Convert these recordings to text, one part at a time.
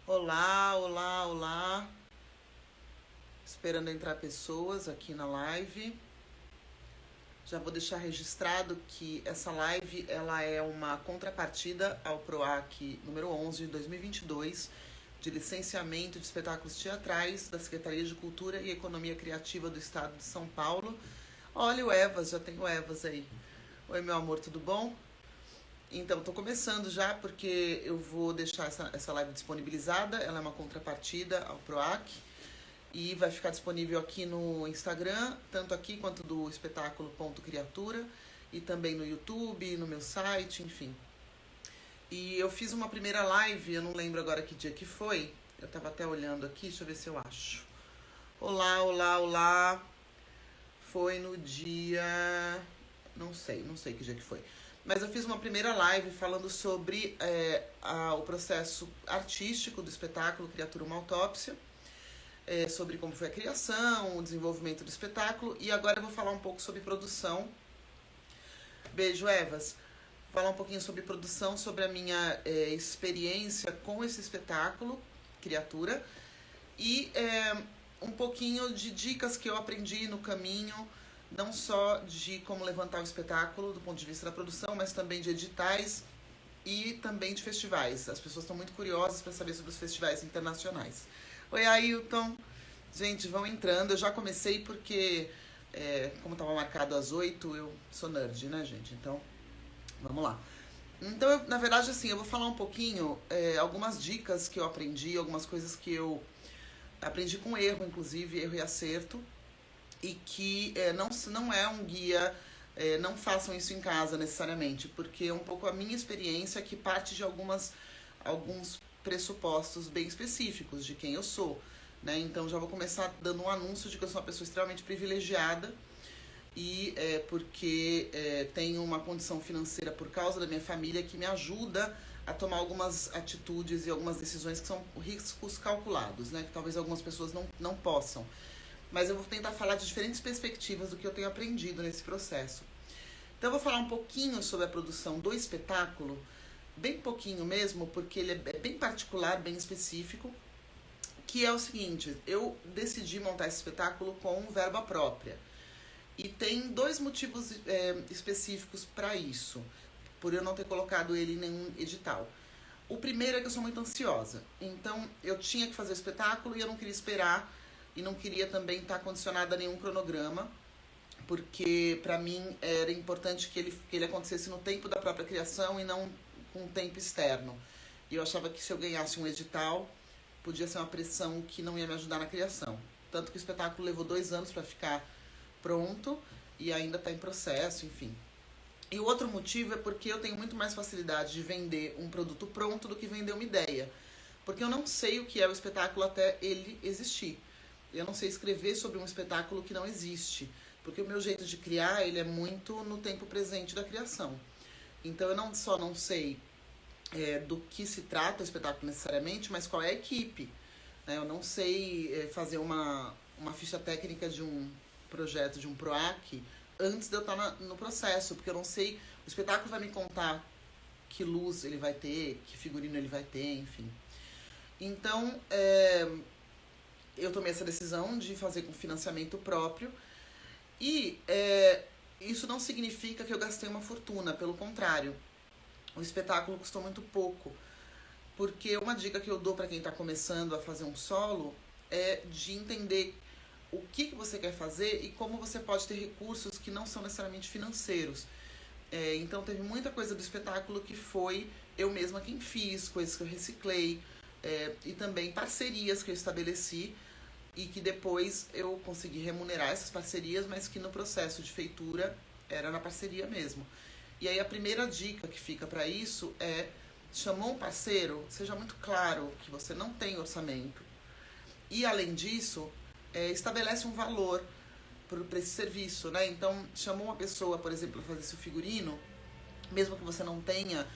Olá, olá, olá. Esperando entrar pessoas aqui na live. Já vou deixar registrado que essa live ela é uma contrapartida ao PROAC número 11 de 2022, de licenciamento de espetáculos teatrais da Secretaria de Cultura e Economia Criativa do Estado de São Paulo. Olha o Evas, já tem o Evas aí. Oi, meu amor, tudo bom? Então, estou começando já porque eu vou deixar essa live disponibilizada. Ela é uma contrapartida ao PROAC e vai ficar disponível aqui no Instagram, tanto aqui quanto do espetáculo Ponto Criatura, e também no YouTube, no meu site, enfim. E eu fiz uma primeira live, eu não lembro agora que dia que foi. Eu estava até olhando aqui, deixa eu ver se eu acho. Olá, olá, olá. Foi no dia... Não sei que dia que foi. Mas eu fiz uma primeira live falando sobre o processo artístico do espetáculo Criatura Uma Autópsia, sobre como foi a criação, o desenvolvimento do espetáculo, e agora eu vou falar um pouco sobre produção. Beijo, Evas. Vou falar um pouquinho sobre produção, sobre a minha experiência com esse espetáculo, Criatura, e um pouquinho de dicas que eu aprendi no caminho, não só de como levantar o espetáculo do ponto de vista da produção, mas também de editais e também de festivais. As pessoas estão muito curiosas para saber sobre os festivais internacionais. Oi, Ailton. Gente, vão entrando. Eu já comecei porque, como estava marcado às 8, eu sou nerd, né, gente? Então, vamos lá. Então, na verdade, assim, eu vou falar um pouquinho, algumas dicas que eu aprendi, algumas coisas que eu aprendi com erro, inclusive, erro e acerto, e que não é um guia, não façam isso em casa necessariamente, porque é um pouco a minha experiência que parte de alguns pressupostos bem específicos de quem eu sou, né? Então já vou começar dando um anúncio de que eu sou uma pessoa extremamente privilegiada e porque tenho uma condição financeira por causa da minha família que me ajuda a tomar algumas atitudes e algumas decisões que são riscos calculados, né? Que talvez algumas pessoas não possam. Mas eu vou tentar falar de diferentes perspectivas do que eu tenho aprendido nesse processo. Então eu vou falar um pouquinho sobre a produção do espetáculo, bem pouquinho mesmo, porque ele é bem particular, bem específico, que é o seguinte: eu decidi montar esse espetáculo com verba própria. E tem dois motivos específicos para isso, por eu não ter colocado ele em nenhum edital. O primeiro é que eu sou muito ansiosa. Então eu tinha que fazer o espetáculo e eu não queria esperar e não queria também estar condicionada a nenhum cronograma, porque para mim era importante que ele acontecesse no tempo da própria criação e não com um tempo externo. E eu achava que se eu ganhasse um edital, podia ser uma pressão que não ia me ajudar na criação. Tanto que o espetáculo levou 2 anos para ficar pronto e ainda está em processo, enfim. E o outro motivo é porque eu tenho muito mais facilidade de vender um produto pronto do que vender uma ideia. Porque eu não sei o que é o espetáculo até ele existir. Eu não sei escrever sobre um espetáculo que não existe, porque o meu jeito de criar ele é muito no tempo presente da criação. Então eu não só não sei do que se trata o espetáculo necessariamente, mas qual é a equipe. Né? Eu não sei fazer uma ficha técnica de um projeto, de um PROAC, antes de eu estar no processo, porque eu não sei, o espetáculo vai me contar que luz ele vai ter, que figurino ele vai ter, enfim. Então, eu tomei essa decisão de fazer com financiamento próprio e isso não significa que eu gastei uma fortuna, pelo contrário. O espetáculo custou muito pouco, porque uma dica que eu dou para quem está começando a fazer um solo é de entender o que você quer fazer e como você pode ter recursos que não são necessariamente financeiros. Então teve muita coisa do espetáculo que foi eu mesma quem fiz, coisas que eu reciclei, e também parcerias que eu estabeleci e que depois eu consegui remunerar essas parcerias, mas que no processo de feitura era na parceria mesmo. E aí a primeira dica que fica para isso é: chamou um parceiro, seja muito claro que você não tem orçamento. E além disso, estabelece um valor para esse serviço, né? Então, chamou uma pessoa, por exemplo, para fazer seu figurino, mesmo que você não tenha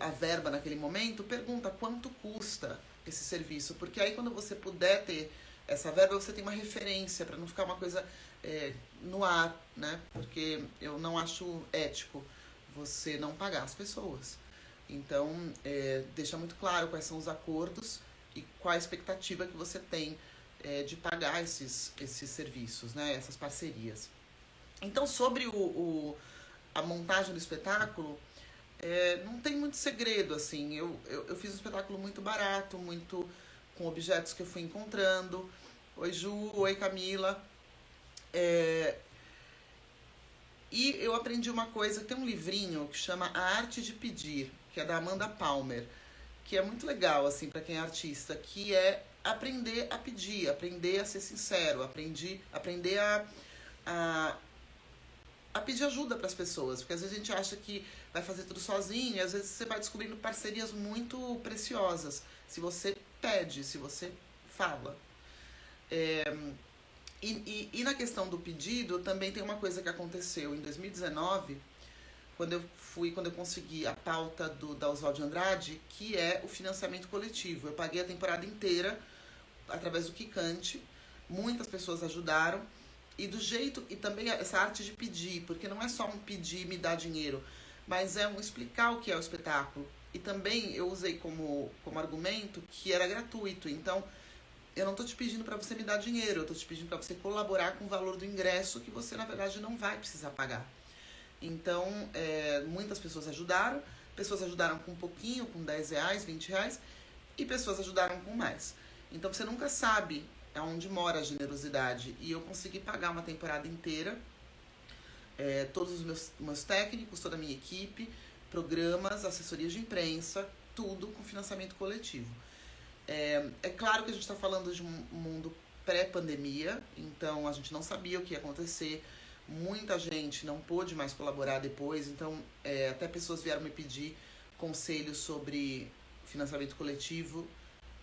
a verba naquele momento, pergunta quanto custa esse serviço, porque aí quando você puder ter essa verba, você tem uma referência, para não ficar uma coisa no ar, né? Porque eu não acho ético você não pagar as pessoas. Então, deixa muito claro quais são os acordos e qual a expectativa que você tem de pagar esses serviços, né? Essas parcerias. Então, sobre a montagem do espetáculo, não tem muito segredo, assim. Eu fiz um espetáculo muito barato, muito com objetos que eu fui encontrando. Oi, Ju. Oi, Camila. E eu aprendi uma coisa, tem um livrinho que chama A Arte de Pedir, que é da Amanda Palmer, que é muito legal, assim, para quem é artista, que é aprender a pedir, aprender a ser sincero, aprender a pedir ajuda para as pessoas, porque às vezes a gente acha que vai fazer tudo sozinho, e às vezes você vai descobrindo parcerias muito preciosas, se você pede, se você fala. E na questão do pedido, também tem uma coisa que aconteceu em 2019, quando eu consegui a pauta da Oswald de Andrade, que é o financiamento coletivo. Eu paguei a temporada inteira através do Quicante, muitas pessoas ajudaram, e também essa arte de pedir, porque não é só um pedir, me dá dinheiro, mas é um explicar o que é o espetáculo. E também eu usei como argumento que era gratuito, então eu não tô te pedindo para você me dar dinheiro, eu tô te pedindo para você colaborar com o valor do ingresso que você, na verdade, não vai precisar pagar. Então, muitas pessoas ajudaram com um pouquinho, com R$10, R$20, e pessoas ajudaram com mais. Então, você nunca sabe aonde mora a generosidade. E eu consegui pagar uma temporada inteira, todos os meus técnicos, toda a minha equipe, programas, assessorias de imprensa, tudo com financiamento coletivo. É claro que a gente está falando de um mundo pré-pandemia, então a gente não sabia o que ia acontecer, muita gente não pôde mais colaborar depois, então até pessoas vieram me pedir conselhos sobre financiamento coletivo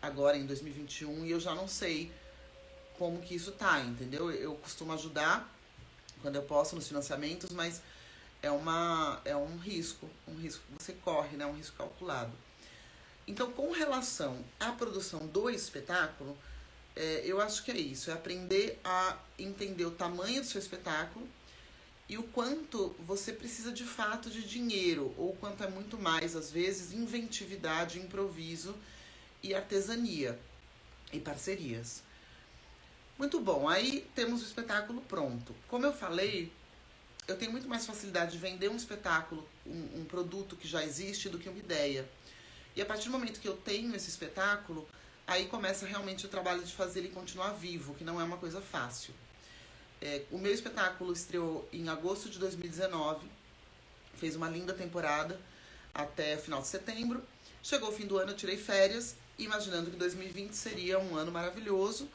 agora em 2021 e eu já não sei como que isso tá, entendeu? Eu costumo ajudar quando eu posso nos financiamentos, mas é um risco que você corre, né? Um risco calculado. Então, com relação à produção do espetáculo, eu acho que é isso, é aprender a entender o tamanho do seu espetáculo e o quanto você precisa de fato de dinheiro, ou o quanto é muito mais, às vezes, inventividade, improviso e artesania e parcerias. Muito bom, aí temos o espetáculo pronto. Como eu falei, eu tenho muito mais facilidade de vender um espetáculo, um produto que já existe, do que uma ideia. E a partir do momento que eu tenho esse espetáculo, aí começa realmente o trabalho de fazer ele continuar vivo, que não é uma coisa fácil. O meu espetáculo estreou em agosto de 2019, fez uma linda temporada até final de setembro. Chegou o fim do ano, eu tirei férias, imaginando que 2020 seria um ano maravilhoso,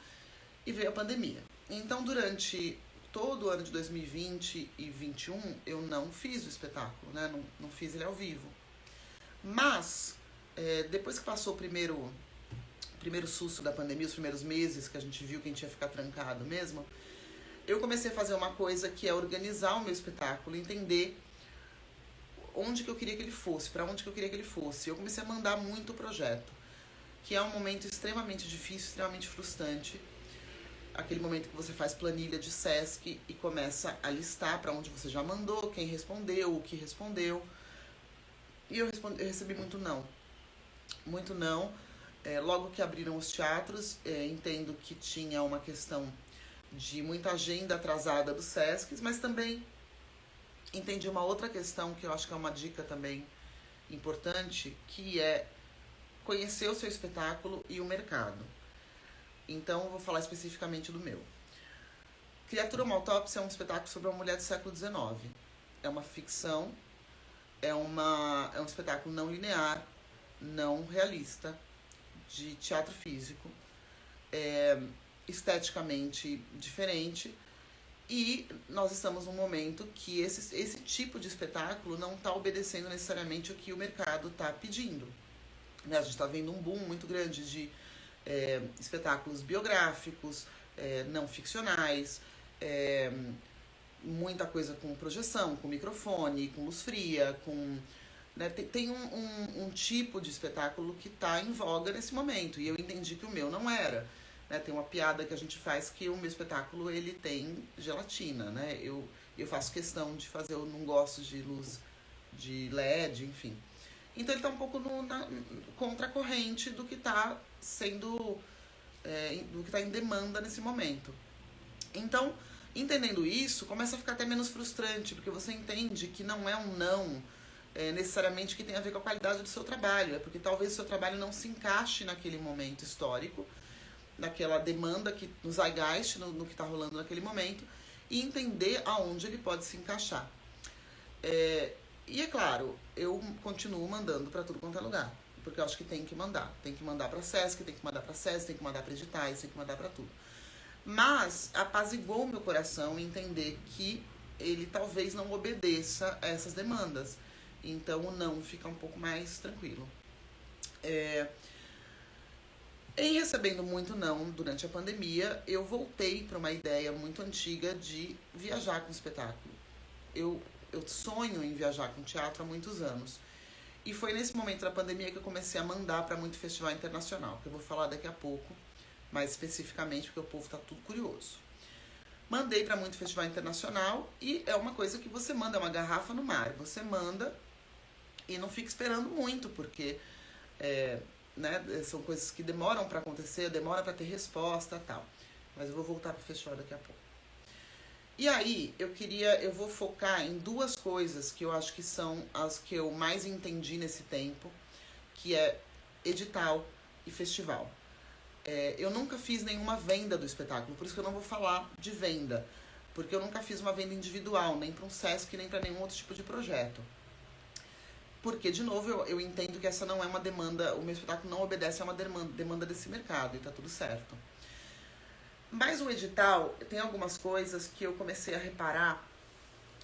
e veio a pandemia. Então, durante todo o ano de 2020 e 2021, eu não fiz o espetáculo, né? Não fiz ele ao vivo. Mas, depois que passou o primeiro susto da pandemia, os primeiros meses que a gente viu que a gente ia ficar trancado mesmo, eu comecei a fazer uma coisa que é organizar o meu espetáculo, entender onde que eu queria que ele fosse, para onde que eu queria que ele fosse. Eu comecei a mandar muito o projeto, que é um momento extremamente difícil, extremamente frustrante. Aquele momento que você faz planilha de Sesc e começa a listar para onde você já mandou, quem respondeu, o que respondeu. E eu recebi muito não. Muito não. Logo que abriram os teatros, entendo que tinha uma questão de muita agenda atrasada dos Sescs, mas também entendi uma outra questão que eu acho que é uma dica também importante, que é conhecer o seu espetáculo e o mercado. Então, eu vou falar especificamente do meu. Criatura, uma autópsia é um espetáculo sobre uma mulher do século XIX. É uma ficção, é um espetáculo não linear, não realista, de teatro físico, esteticamente diferente. E nós estamos num momento que esse tipo de espetáculo não está obedecendo necessariamente o que o mercado está pedindo. A gente está vendo um boom muito grande de espetáculos biográficos, não ficcionais, muita coisa com projeção, com microfone, com luz fria, né, tem um tipo de espetáculo que está em voga nesse momento, e eu entendi que o meu não era. Né, tem uma piada que a gente faz que o meu espetáculo ele tem gelatina, né? Eu faço questão de fazer, eu não gosto de luz de LED, enfim. Então ele está um pouco contra a corrente do que está sendo, do que está em demanda nesse momento. Então, entendendo isso, começa a ficar até menos frustrante, porque você entende que não é um não necessariamente que tem a ver com a qualidade do seu trabalho, é porque talvez o seu trabalho não se encaixe naquele momento histórico, naquela demanda, no zeitgeist, no que está rolando naquele momento, e entender aonde ele pode se encaixar. E é claro, eu continuo mandando para tudo quanto é lugar, porque eu acho que tem que mandar. Tem que mandar para SESC, tem que mandar para SESC, tem que mandar para editais, tem que mandar para tudo. Mas apaziguou meu coração entender que ele talvez não obedeça a essas demandas. Então o não fica um pouco mais tranquilo. Em recebendo muito não durante a pandemia, eu voltei para uma ideia muito antiga de viajar com espetáculo. Eu sonho em viajar com teatro há muitos anos. E foi nesse momento da pandemia que eu comecei a mandar para muito festival internacional, que eu vou falar daqui a pouco, mais especificamente, porque o povo está tudo curioso. Mandei para muito festival internacional e é uma coisa que você manda, é uma garrafa no mar. Você manda e não fica esperando muito, porque são coisas que demoram para acontecer, demora para ter resposta e tal. Mas eu vou voltar para o festival daqui a pouco. E aí, eu vou focar em duas coisas que eu acho que são as que eu mais entendi nesse tempo, que é edital e festival. Eu nunca fiz nenhuma venda do espetáculo, por isso que eu não vou falar de venda, porque eu nunca fiz uma venda individual, nem para um SESC, nem para nenhum outro tipo de projeto. Porque, de novo, eu entendo que essa não é uma demanda, o meu espetáculo não obedece a uma demanda desse mercado, e tá tudo certo. Mas o edital, tem algumas coisas que eu comecei a reparar.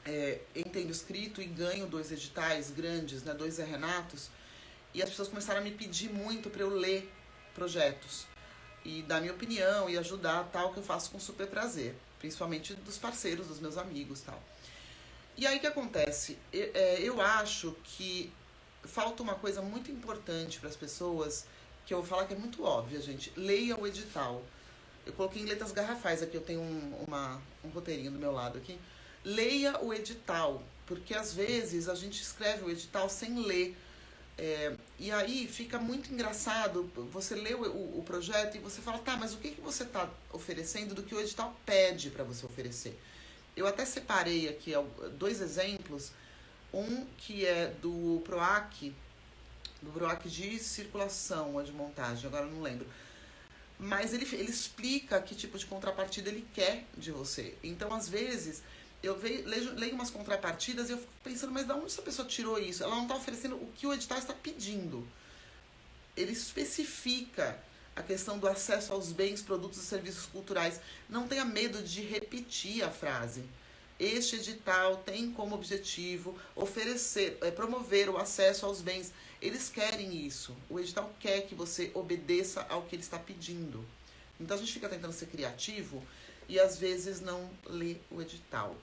Eu tenho escrito e ganho 2 editais grandes, 2 Zé Renatos, e as pessoas começaram a me pedir muito para eu ler projetos e dar minha opinião e ajudar, tal, que eu faço com super prazer, principalmente dos parceiros, dos meus amigos, tal. E aí o que acontece? Eu acho que falta uma coisa muito importante para as pessoas, que eu vou falar que é muito óbvia, gente. Leia o edital. Eu coloquei em letras garrafais aqui, eu tenho um roteirinho do meu lado aqui. Leia o edital, porque às vezes a gente escreve o edital sem ler. E aí fica muito engraçado, você lê o projeto e você fala, tá, mas o que você está oferecendo do que o edital pede para você oferecer? Eu até separei aqui 2 exemplos, um que é do PROAC de circulação ou de montagem, agora eu não lembro. Mas ele explica que tipo de contrapartida ele quer de você. Então, às vezes, eu leio umas contrapartidas e eu fico pensando, mas de onde essa pessoa tirou isso? Ela não está oferecendo o que o edital está pedindo. Ele especifica a questão do acesso aos bens, produtos e serviços culturais. Não tenha medo de repetir a frase. Este edital tem como objetivo promover o acesso aos bens. Eles querem isso. O edital quer que você obedeça ao que ele está pedindo. Então a gente fica tentando ser criativo e às vezes não lê o edital.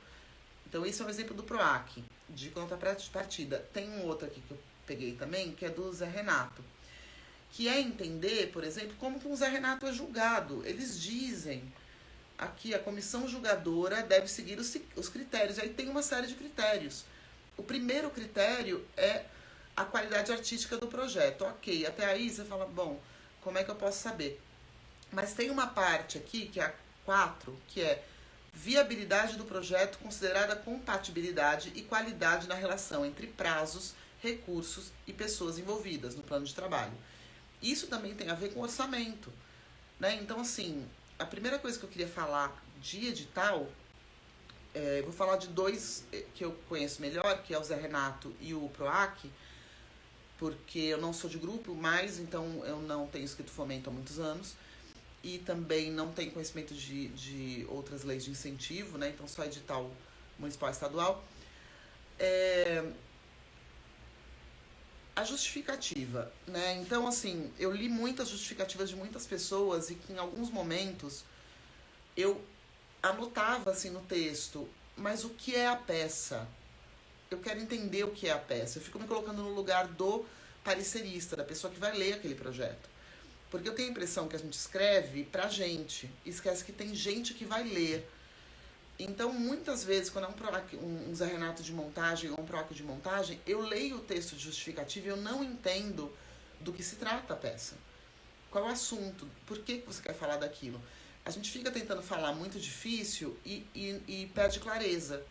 Então esse é um exemplo do PROAC, de contrapartida. Tem um outro aqui que eu peguei também, que é do Zé Renato, que é entender, por exemplo, como que um Zé Renato é julgado. Eles dizem aqui, a comissão julgadora deve seguir os critérios. Aí tem uma série de critérios. O primeiro critério é a qualidade artística do projeto. Ok, até aí você fala, bom, como é que eu posso saber? Mas tem uma parte aqui, que é a 4, que é viabilidade do projeto considerada compatibilidade e qualidade na relação entre prazos, recursos e pessoas envolvidas no plano de trabalho. Isso também tem a ver com orçamento, Então, assim, a primeira coisa que eu queria falar de edital, eu vou falar de 2 que eu conheço melhor, que é o Zé Renato e o PROAC, porque eu não sou de grupo, mas então eu não tenho escrito fomento há muitos anos e também não tenho conhecimento de outras leis de incentivo, Então só edital municipal e estadual. A justificativa, Então, assim, eu li muitas justificativas de muitas pessoas e que em alguns momentos eu anotava assim no texto, mas o que é a peça? Eu quero entender o que é a peça. Eu fico me colocando no lugar do parecerista, da pessoa que vai ler aquele projeto. Porque eu tenho a impressão que a gente escreve pra gente, e esquece que tem gente que vai ler. Então, muitas vezes, quando é um Zé Renato de montagem ou um PROAC de montagem, eu leio o texto de justificativa e eu não entendo do que se trata a peça. Qual é o assunto? Por que você quer falar daquilo? A gente fica tentando falar muito difícil e perde clareza.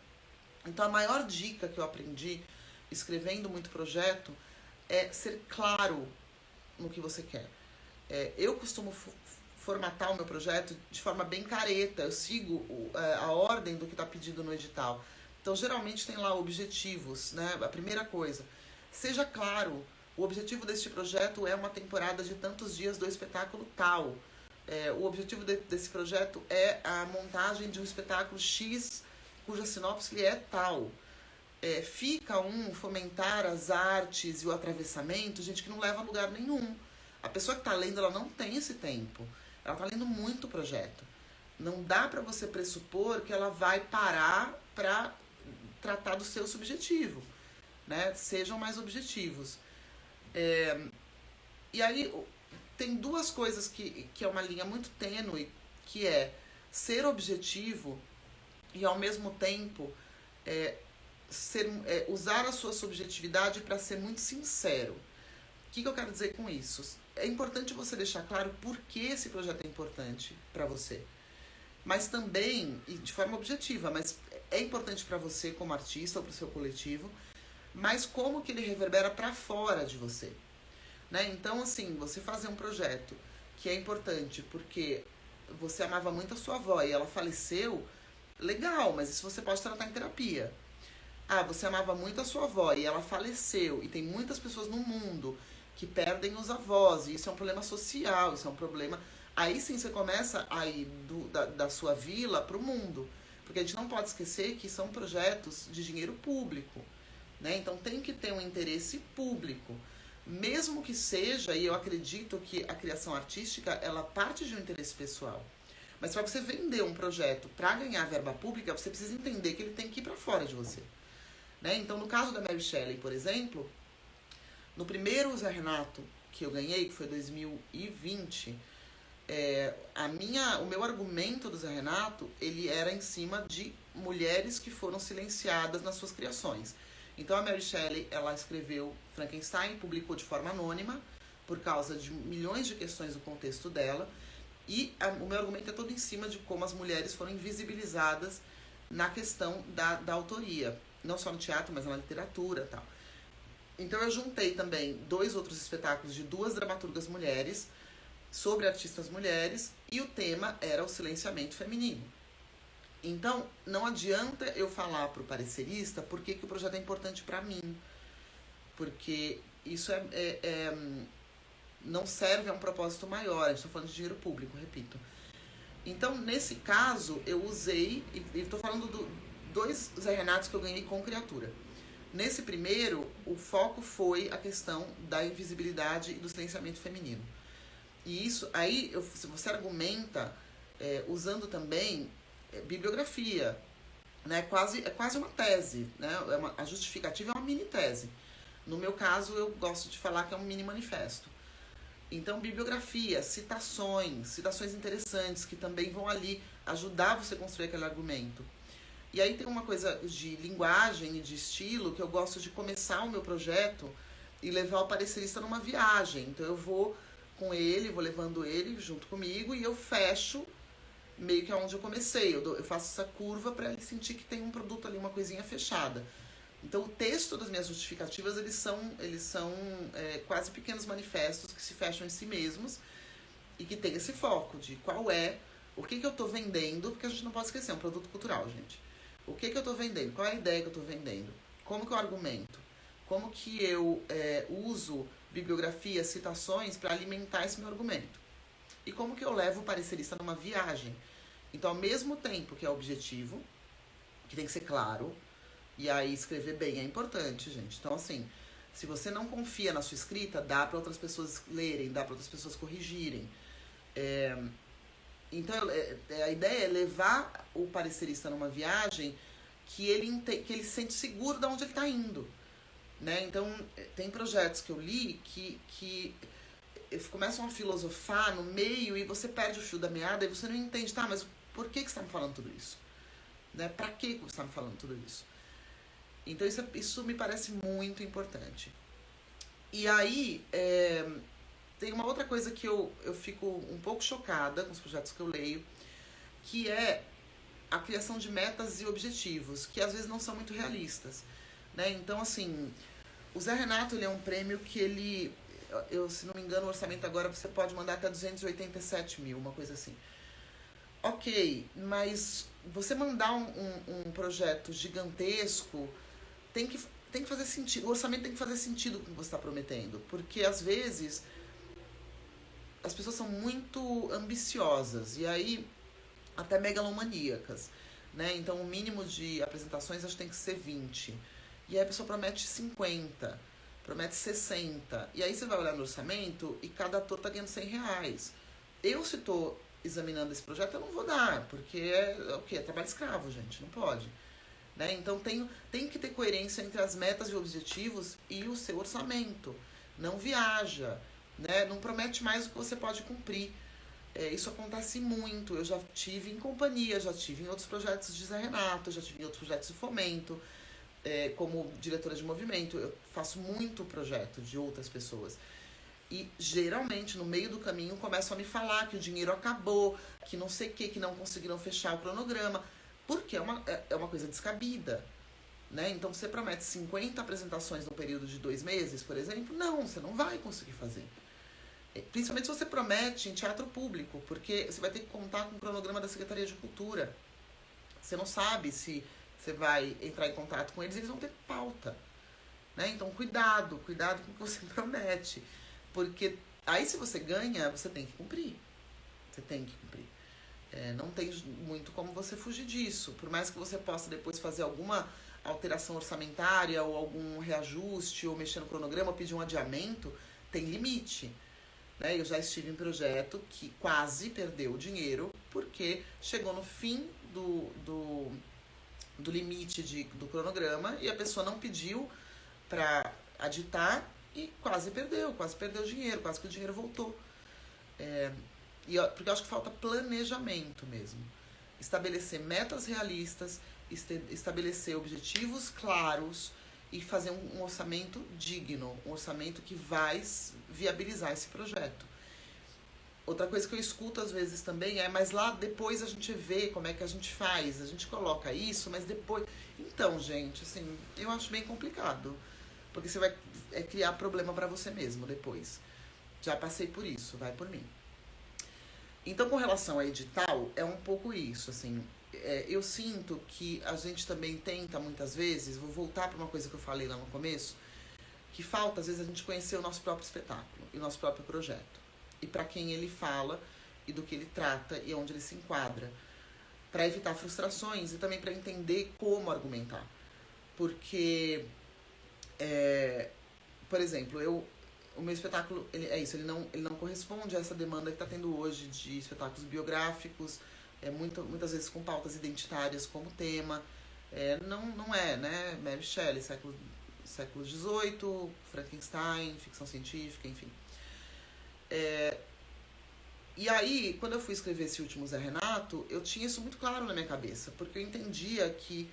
Então, a maior dica que eu aprendi escrevendo muito projeto é ser claro no que você quer. Eu costumo formatar o meu projeto de forma bem careta, eu sigo a ordem do que está pedido no edital. Então, geralmente tem lá objetivos, né? A primeira coisa, seja claro, o objetivo deste projeto é uma temporada de tantos dias do espetáculo tal. O objetivo desse projeto é a montagem de um espetáculo X, cuja sinopse é tal. Fica fomentar as artes e o atravessamento, gente, que não leva a lugar nenhum. A pessoa que está lendo, ela não tem esse tempo. Ela está lendo muito projeto. Não dá para você pressupor que ela vai parar para tratar do seu subjetivo, né? Sejam mais objetivos. E aí tem duas coisas que é uma linha muito tênue, que é ser objetivo e ao mesmo tempo usar a sua subjetividade para ser muito sincero. O que eu quero dizer com isso? É importante você deixar claro por que esse projeto é importante para você. Mas também, e de forma objetiva, mas é importante para você como artista ou para o seu coletivo, mas como que ele reverbera para fora de você. Né? Então, assim, você fazer um projeto que é importante porque você amava muito a sua avó e ela faleceu, legal, mas isso você pode tratar em terapia. Você amava muito a sua avó e ela faleceu, e tem muitas pessoas no mundo que perdem os avós, e isso é um problema social, isso é um problema... Aí sim você começa a ir da sua vila para o mundo, porque a gente não pode esquecer que são projetos de dinheiro público, né? Então tem que ter um interesse público, mesmo que seja, e eu acredito que a criação artística, ela parte de um interesse pessoal. Mas para você vender um projeto para ganhar verba pública, você precisa entender que ele tem que ir para fora de você. Né? Então, no caso da Mary Shelley, por exemplo, no primeiro Zé Renato que eu ganhei, que foi 2020, o meu argumento do Zé Renato, ele era em cima de mulheres que foram silenciadas nas suas criações. Então, a Mary Shelley, ela escreveu Frankenstein, publicou de forma anônima, por causa de milhões de questões do contexto dela, e o meu argumento é todo em cima de como as mulheres foram invisibilizadas na questão da autoria. Não só no teatro, mas na literatura e tal. Então eu juntei também 2 outros espetáculos de 2 dramaturgas mulheres, sobre artistas mulheres, e o tema era o silenciamento feminino. Então, não adianta eu falar pro parecerista por que o projeto é importante para mim. Porque isso não serve a um propósito maior. A gente está falando de dinheiro público, repito. Então, nesse caso, eu usei, e estou falando 2 Zé Renatos que eu ganhei com criatura. Nesse primeiro, o foco foi a questão da invisibilidade e do silenciamento feminino. E isso, aí, você argumenta usando também bibliografia, né? É quase uma tese, né? A justificativa é uma mini tese. No meu caso, eu gosto de falar que é um mini manifesto. Então, bibliografia, citações interessantes que também vão ali ajudar você a construir aquele argumento. E aí tem uma coisa de linguagem e de estilo que eu gosto de começar o meu projeto e levar o parecerista numa viagem. Então eu vou com ele, vou levando ele junto comigo e eu fecho meio que aonde eu comecei. Eu faço essa curva para ele sentir que tem um produto ali, uma coisinha fechada. Então o texto das minhas justificativas, eles são quase pequenos manifestos que se fecham em si mesmos e que tem esse foco de o que eu estou vendendo, porque a gente não pode esquecer, é um produto cultural, gente. O que eu estou vendendo? Qual é a ideia que eu estou vendendo? Como que eu argumento? Como que eu uso bibliografia, citações para alimentar esse meu argumento? E como que eu levo o parecerista numa viagem? Então, ao mesmo tempo que é objetivo, que tem que ser claro, e aí escrever bem é importante, gente. Então, assim, se você não confia na sua escrita, dá para outras pessoas lerem, dá para outras pessoas corrigirem. Então, a ideia é levar o parecerista numa viagem que ele se sente seguro de onde ele está indo. Né? Então, tem projetos que eu li que começam a filosofar no meio e você perde o fio da meada e você não entende, tá, mas por que você está me falando tudo isso? né? Pra que você tá me falando tudo isso? Então isso me parece muito importante. E aí, tem uma outra coisa que eu fico um pouco chocada com os projetos que eu leio, que é a criação de metas e objetivos, que às vezes não são muito realistas, né? Então, assim, o Zé Renato, ele é um prêmio que ele, se não me engano, o orçamento agora você pode mandar até 287 mil, uma coisa assim. Ok, mas você mandar um projeto gigantesco tem que fazer sentido. O orçamento tem que fazer sentido com o que você está prometendo. Porque às vezes as pessoas são muito ambiciosas e aí até megalomaníacas, né? Então o mínimo de apresentações acho que tem que ser 20. E aí a pessoa promete 50, promete 60. E aí você vai olhar no orçamento e cada ator tá ganhando 100 reais. Eu, se tô examinando esse projeto, eu não vou dar, porque é o quê? É trabalho escravo, gente, não pode. Né? Então tem que ter coerência entre as metas e objetivos e o seu orçamento. Não viaja, né? Não promete mais do que você pode cumprir. Isso acontece muito. Eu já tive em companhia, já tive em outros projetos de Zé Renato, já tive em outros projetos de fomento, como diretora de movimento. Eu faço muito projeto de outras pessoas. E geralmente no meio do caminho começam a me falar que o dinheiro acabou, que não sei o que não conseguiram fechar o cronograma. Porque é uma coisa descabida, né? Então você promete 50 apresentações no período de 2 meses, por exemplo? Não, você não vai conseguir fazer. Principalmente se você promete em teatro público, porque você vai ter que contar com o cronograma da Secretaria de Cultura. Você não sabe se você vai entrar em contato com eles, eles vão ter pauta, né? Então cuidado com o que você promete. Porque aí se você ganha, você tem que cumprir. Você tem que cumprir. Não tem muito como você fugir disso. Por mais que você possa depois fazer alguma alteração orçamentária ou algum reajuste ou mexer no cronograma ou pedir um adiamento, tem limite. Né? Eu já estive em projeto que quase perdeu o dinheiro porque chegou no fim do limite do cronograma e a pessoa não pediu para aditar e quase perdeu o dinheiro, quase que o dinheiro voltou. Porque eu acho que falta planejamento mesmo. Estabelecer metas realistas, estabelecer objetivos claros e fazer um orçamento digno, um orçamento que vai viabilizar esse projeto. Outra coisa que eu escuto às vezes também mas lá depois a gente vê como é que a gente faz, a gente coloca isso, mas depois... Então, gente, assim, eu acho bem complicado, porque você vai criar problema para você mesmo depois. Já passei por isso, vai por mim. Então, com relação a edital, é um pouco isso, assim, eu sinto que a gente também tenta, muitas vezes, vou voltar para uma coisa que eu falei lá no começo, que falta, às vezes, a gente conhecer o nosso próprio espetáculo e o nosso próprio projeto, e para quem ele fala, e do que ele trata, e onde ele se enquadra, para evitar frustrações e também para entender como argumentar. Porque, por exemplo, o meu espetáculo, ele não corresponde a essa demanda que está tendo hoje de espetáculos biográficos, muitas vezes com pautas identitárias como tema. Não é, né? Mary Shelley, século XVIII, Frankenstein, ficção científica, enfim. E aí, quando eu fui escrever esse último Zé Renato, eu tinha isso muito claro na minha cabeça, porque eu entendia que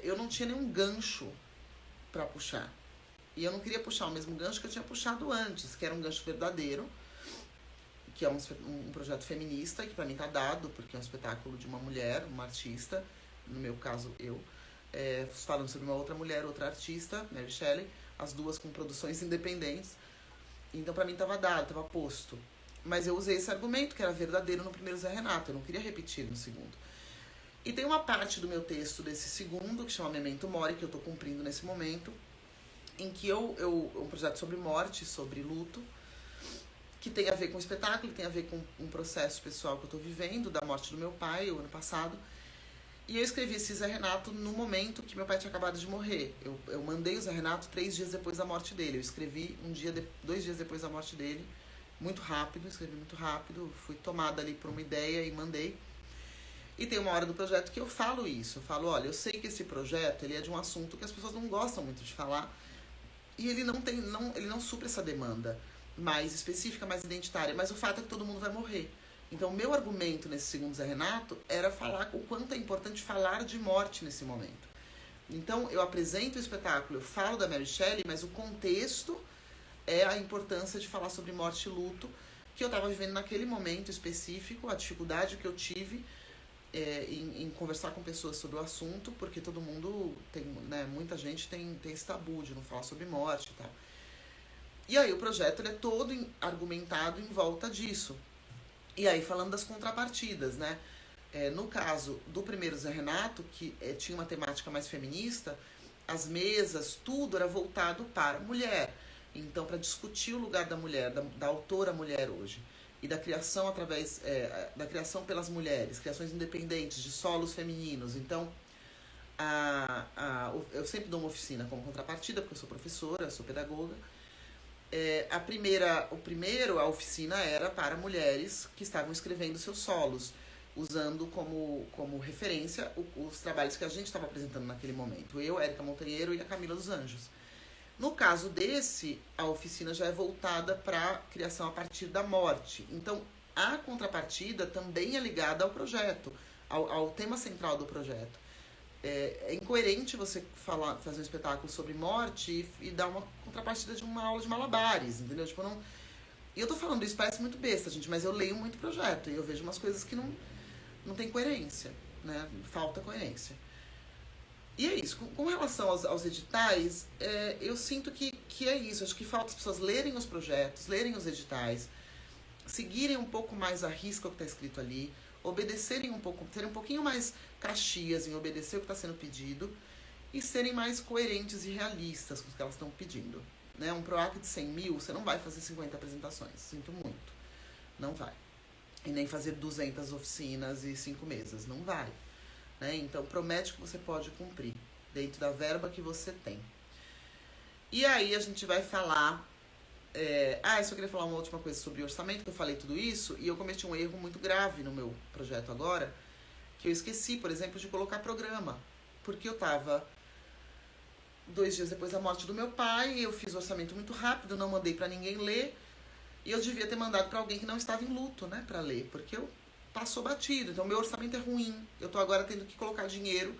eu não tinha nenhum gancho para puxar. E eu não queria puxar o mesmo gancho que eu tinha puxado antes, que era um gancho verdadeiro, que é um projeto feminista, que pra mim tá dado, porque é um espetáculo de uma mulher, uma artista, no meu caso eu, falando sobre uma outra mulher, outra artista, Mary Shelley, as duas com produções independentes. Então pra mim tava dado, tava posto. Mas eu usei esse argumento, que era verdadeiro no primeiro Zé Renato, eu não queria repetir no segundo. E tem uma parte do meu texto desse segundo, que chama Memento Mori, que eu tô cumprindo nesse momento, em que um projeto sobre morte, sobre luto, que tem a ver com o espetáculo, tem a ver com um processo pessoal que eu estou vivendo, da morte do meu pai, o ano passado. E eu escrevi esse Zé Renato no momento que meu pai tinha acabado de morrer. Eu mandei o Zé Renato 3 dias depois da morte dele. Eu escrevi 2 dias depois da morte dele, escrevi muito rápido, fui tomada ali por uma ideia e mandei. E tem uma hora do projeto que eu falo isso. Eu falo, olha, eu sei que esse projeto ele é de um assunto que as pessoas não gostam muito de falar, e ele não supre essa demanda mais específica, mais identitária. Mas o fato é que todo mundo vai morrer. Então, o meu argumento nesse segundo Zé Renato era falar o quanto é importante falar de morte nesse momento. Então, eu apresento o espetáculo, eu falo da Mary Shelley, mas o contexto é a importância de falar sobre morte e luto, que eu estava vivendo naquele momento específico, a dificuldade que eu tive em conversar com pessoas sobre o assunto, porque todo mundo tem, né, muita gente tem esse tabu de não falar sobre morte e tal. E aí o projeto ele é todo argumentado em volta disso. E aí falando das contrapartidas, né? No caso do primeiro Zé Renato, que tinha uma temática mais feminista, as mesas, tudo era voltado para a mulher. Então, para discutir o lugar da mulher, da autora mulher hoje, e da criação através da criação pelas mulheres, criações independentes, de solos femininos. Então, eu sempre dou uma oficina como contrapartida, porque eu sou professora, sou pedagoga. A oficina era para mulheres que estavam escrevendo seus solos, usando como referência os trabalhos que a gente estava apresentando naquele momento. Eu, Érica Montanheiro e a Camila dos Anjos. No caso desse, a oficina já é voltada para a criação a partir da morte. Então, a contrapartida também é ligada ao projeto, ao tema central do projeto. É incoerente você fazer um espetáculo sobre morte e dar uma contrapartida de uma aula de malabares, entendeu? Tipo, não... E eu tô falando isso, parece muito besta, gente, mas eu leio muito projeto e eu vejo umas coisas que não tem coerência, né? Falta coerência. E é isso. Com relação aos editais, eu sinto que é isso. Acho que falta as pessoas lerem os projetos, lerem os editais, seguirem um pouco mais a risca o que está escrito ali, obedecerem um pouco, serem um pouquinho mais caxias em obedecer o que está sendo pedido e serem mais coerentes e realistas com o que elas estão pedindo. Né? Um PROAC de 100 mil, você não vai fazer 50 apresentações, sinto muito. Não vai. E nem fazer 200 oficinas e 5 mesas, não vai. Né? Então, promete que você pode cumprir, dentro da verba que você tem. E aí, a gente vai falar... eu só queria falar uma última coisa sobre orçamento, que eu falei tudo isso, e eu cometi um erro muito grave no meu projeto agora, que eu esqueci, por exemplo, de colocar programa. Porque eu tava 2 dias depois da morte do meu pai, eu fiz o orçamento muito rápido, não mandei pra ninguém ler, e eu devia ter mandado pra alguém que não estava em luto, né, pra ler, porque eu passou batido, então meu orçamento é ruim. Eu tô agora tendo que colocar dinheiro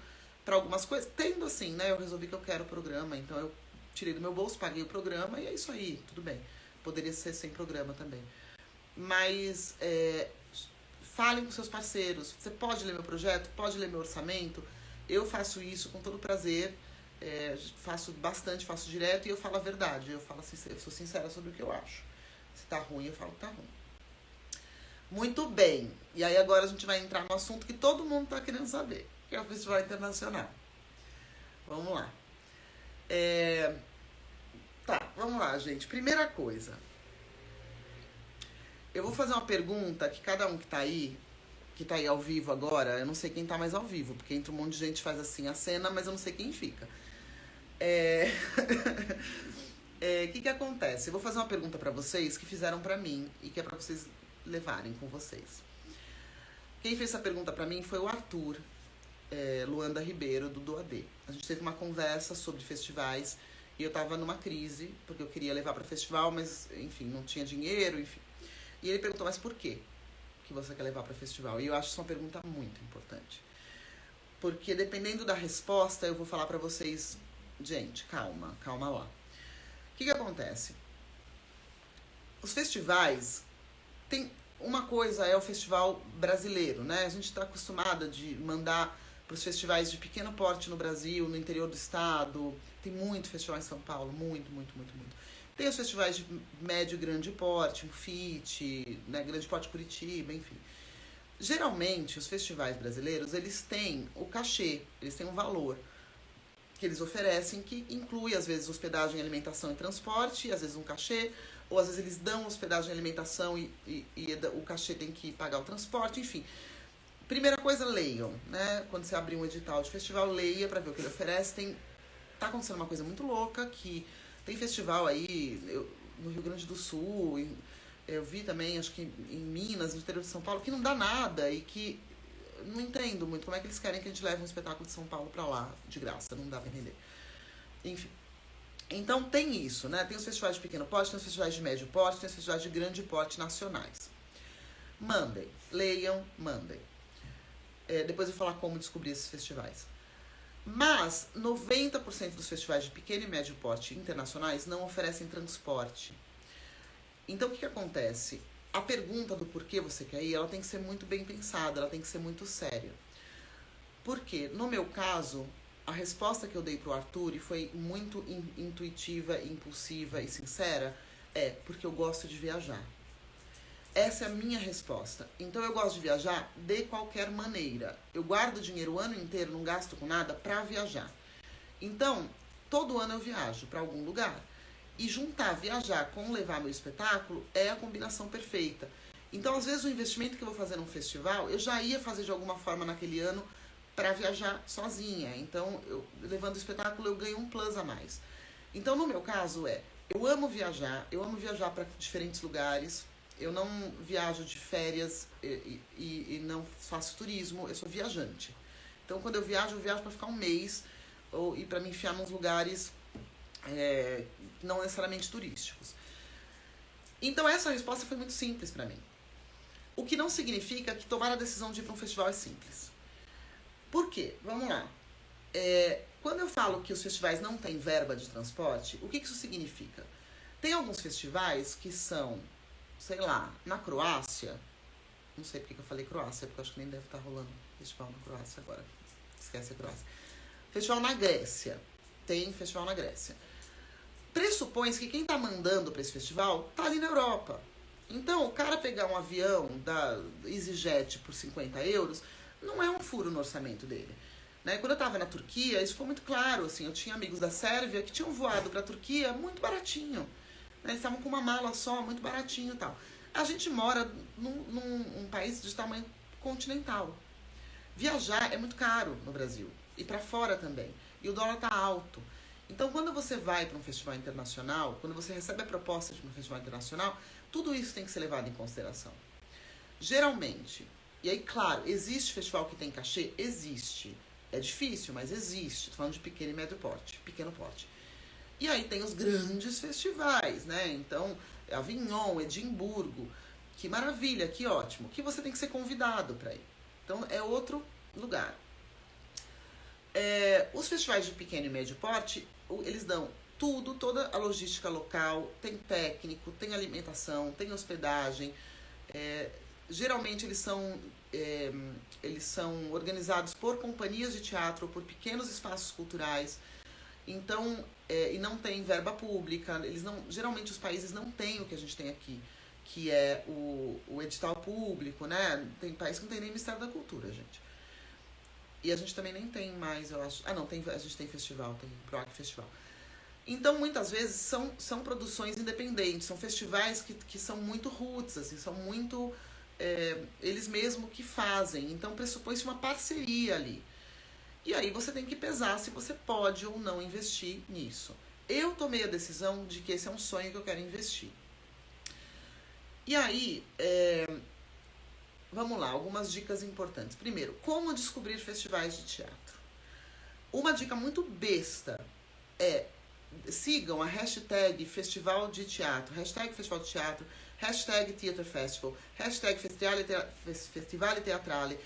pra algumas coisas. Tendo assim, né? Eu resolvi que eu quero o programa, então eu tirei do meu bolso, paguei o programa e é isso aí, tudo bem. Poderia ser sem programa também. Mas falem com seus parceiros. Você pode ler meu projeto? Pode ler meu orçamento? Eu faço isso com todo prazer. Faço bastante, faço direto e eu falo a verdade. Eu falo assim, eu sou sincera sobre o que eu acho. Se tá ruim, eu falo que tá ruim. Muito bem. E aí agora a gente vai entrar no assunto que todo mundo tá querendo saber, que é o Festival Internacional. Vamos lá. Vamos lá, gente. Primeira coisa. Eu vou fazer uma pergunta que cada um que tá aí ao vivo agora, eu não sei quem tá mais ao vivo, porque entra um monte de gente faz assim a cena, mas eu não sei quem fica. O que acontece? Eu vou fazer uma pergunta pra vocês que fizeram pra mim e que é pra vocês levarem com vocês. Quem fez essa pergunta pra mim foi o Arthur Luanda Ribeiro, do DoAD. A gente teve uma conversa sobre festivais e eu tava numa crise, porque eu queria levar pra festival, mas, enfim, não tinha dinheiro, enfim. E ele perguntou, mas por quê que você quer levar pra festival? E eu acho isso uma pergunta muito importante. Porque dependendo da resposta, eu vou falar pra vocês, gente, calma lá. O que acontece? Os festivais... Uma coisa é o festival brasileiro, né? A gente está acostumada de mandar para os festivais de pequeno porte no Brasil, no interior do estado. Tem muito festival em São Paulo, muito. Tem os festivais de médio e grande porte, um FIT, né? Grande porte Curitiba, enfim. Geralmente, os festivais brasileiros, eles têm o cachê, eles têm um valor que eles oferecem, que inclui, às vezes, hospedagem, alimentação e transporte, às vezes um cachê, ou às vezes eles dão hospedagem e alimentação e o cachê tem que pagar o transporte, enfim. Primeira coisa, leiam, né? Quando você abrir um edital de festival, leia pra ver o que ele oferece. Tá acontecendo uma coisa muito louca, que tem festival aí no Rio Grande do Sul, eu vi também, acho que em Minas, no interior de São Paulo, que não dá nada e que não entendo muito como é que eles querem que a gente leve um espetáculo de São Paulo pra lá, de graça, não dá pra entender. Enfim. Então tem isso, né? Tem os festivais de pequeno porte, tem os festivais de médio porte, tem os festivais de grande porte nacionais. Mandem, leiam, mandem. Depois eu vou falar como descobrir esses festivais. Mas 90% dos festivais de pequeno e médio porte internacionais não oferecem transporte. Então o que acontece? A pergunta do porquê você quer ir, ela tem que ser muito bem pensada, ela tem que ser muito séria. Porque, no meu caso, a resposta que eu dei pro Arthur, e foi muito intuitiva, impulsiva e sincera, é porque eu gosto de viajar. Essa é a minha resposta. Então eu gosto de viajar de qualquer maneira. Eu guardo dinheiro o ano inteiro, não gasto com nada pra viajar. Então, todo ano eu viajo pra algum lugar. E juntar viajar com levar meu espetáculo é a combinação perfeita. Então, às vezes, o investimento que eu vou fazer num festival, eu já ia fazer de alguma forma naquele ano pra viajar sozinha. Então, levando o espetáculo, eu ganho um plus a mais. Então, no meu caso, eu amo viajar pra diferentes lugares. Eu não viajo de férias e não faço turismo, eu sou viajante. Então, quando eu viajo para ficar um mês e para me enfiar nos lugares não necessariamente turísticos. Então, essa resposta foi muito simples para mim. O que não significa que tomar a decisão de ir para um festival é simples. Por quê? Vamos lá. Quando eu falo que os festivais não têm verba de transporte, o que isso significa? Tem alguns festivais que são, sei lá, na Croácia, não sei porque que eu falei Croácia, porque eu acho que nem deve estar rolando festival na Croácia agora. Esquece a Croácia. Festival na Grécia. Tem festival na Grécia. Pressupõe que quem tá mandando para esse festival tá ali na Europa. Então, o cara pegar um avião da EasyJet por 50 euros não é um furo no orçamento dele. Né? Quando eu tava na Turquia, isso ficou muito claro. Assim, eu tinha amigos da Sérvia que tinham voado pra Turquia muito baratinho. Né? Eles estavam com uma mala só, muito baratinho e tal. A gente mora num país de tamanho continental. Viajar é muito caro no Brasil. E pra fora também. E o dólar tá alto. Então, quando você vai para um festival internacional, quando você recebe a proposta de um festival internacional, tudo isso tem que ser levado em consideração. Geralmente, e aí, claro, existe festival que tem cachê? Existe. É difícil, mas existe. Tô falando de pequeno e médio porte, pequeno porte. E aí tem os grandes festivais, né? Então, Avignon, Edimburgo, que maravilha, que ótimo. Que você tem que ser convidado para ir. Então, é outro lugar. Os festivais de pequeno e médio porte, eles dão tudo, toda a logística local, tem técnico, tem alimentação, tem hospedagem. Geralmente eles são organizados por companhias de teatro, por pequenos espaços culturais. Então, e não tem verba pública. Geralmente os países não têm o que a gente tem aqui, que é o edital público, né? Tem país que não tem nem Ministério da Cultura, gente. E a gente também nem tem mais, eu acho. Ah, não, a gente tem festival, tem PROAC Festival. Então, muitas vezes, são produções independentes, são festivais que são muito roots, assim, são muito eles mesmos que fazem. Então, pressupõe-se uma parceria ali. E aí você tem que pesar se você pode ou não investir nisso. Eu tomei a decisão de que esse é um sonho que eu quero investir. E aí, vamos lá, algumas dicas importantes. Primeiro, como descobrir festivais de teatro? Uma dica muito besta é sigam a hashtag Festival de Teatro, hashtag Festival de Teatro, hashtag Theater Festival, hashtag Festivale Teatrale.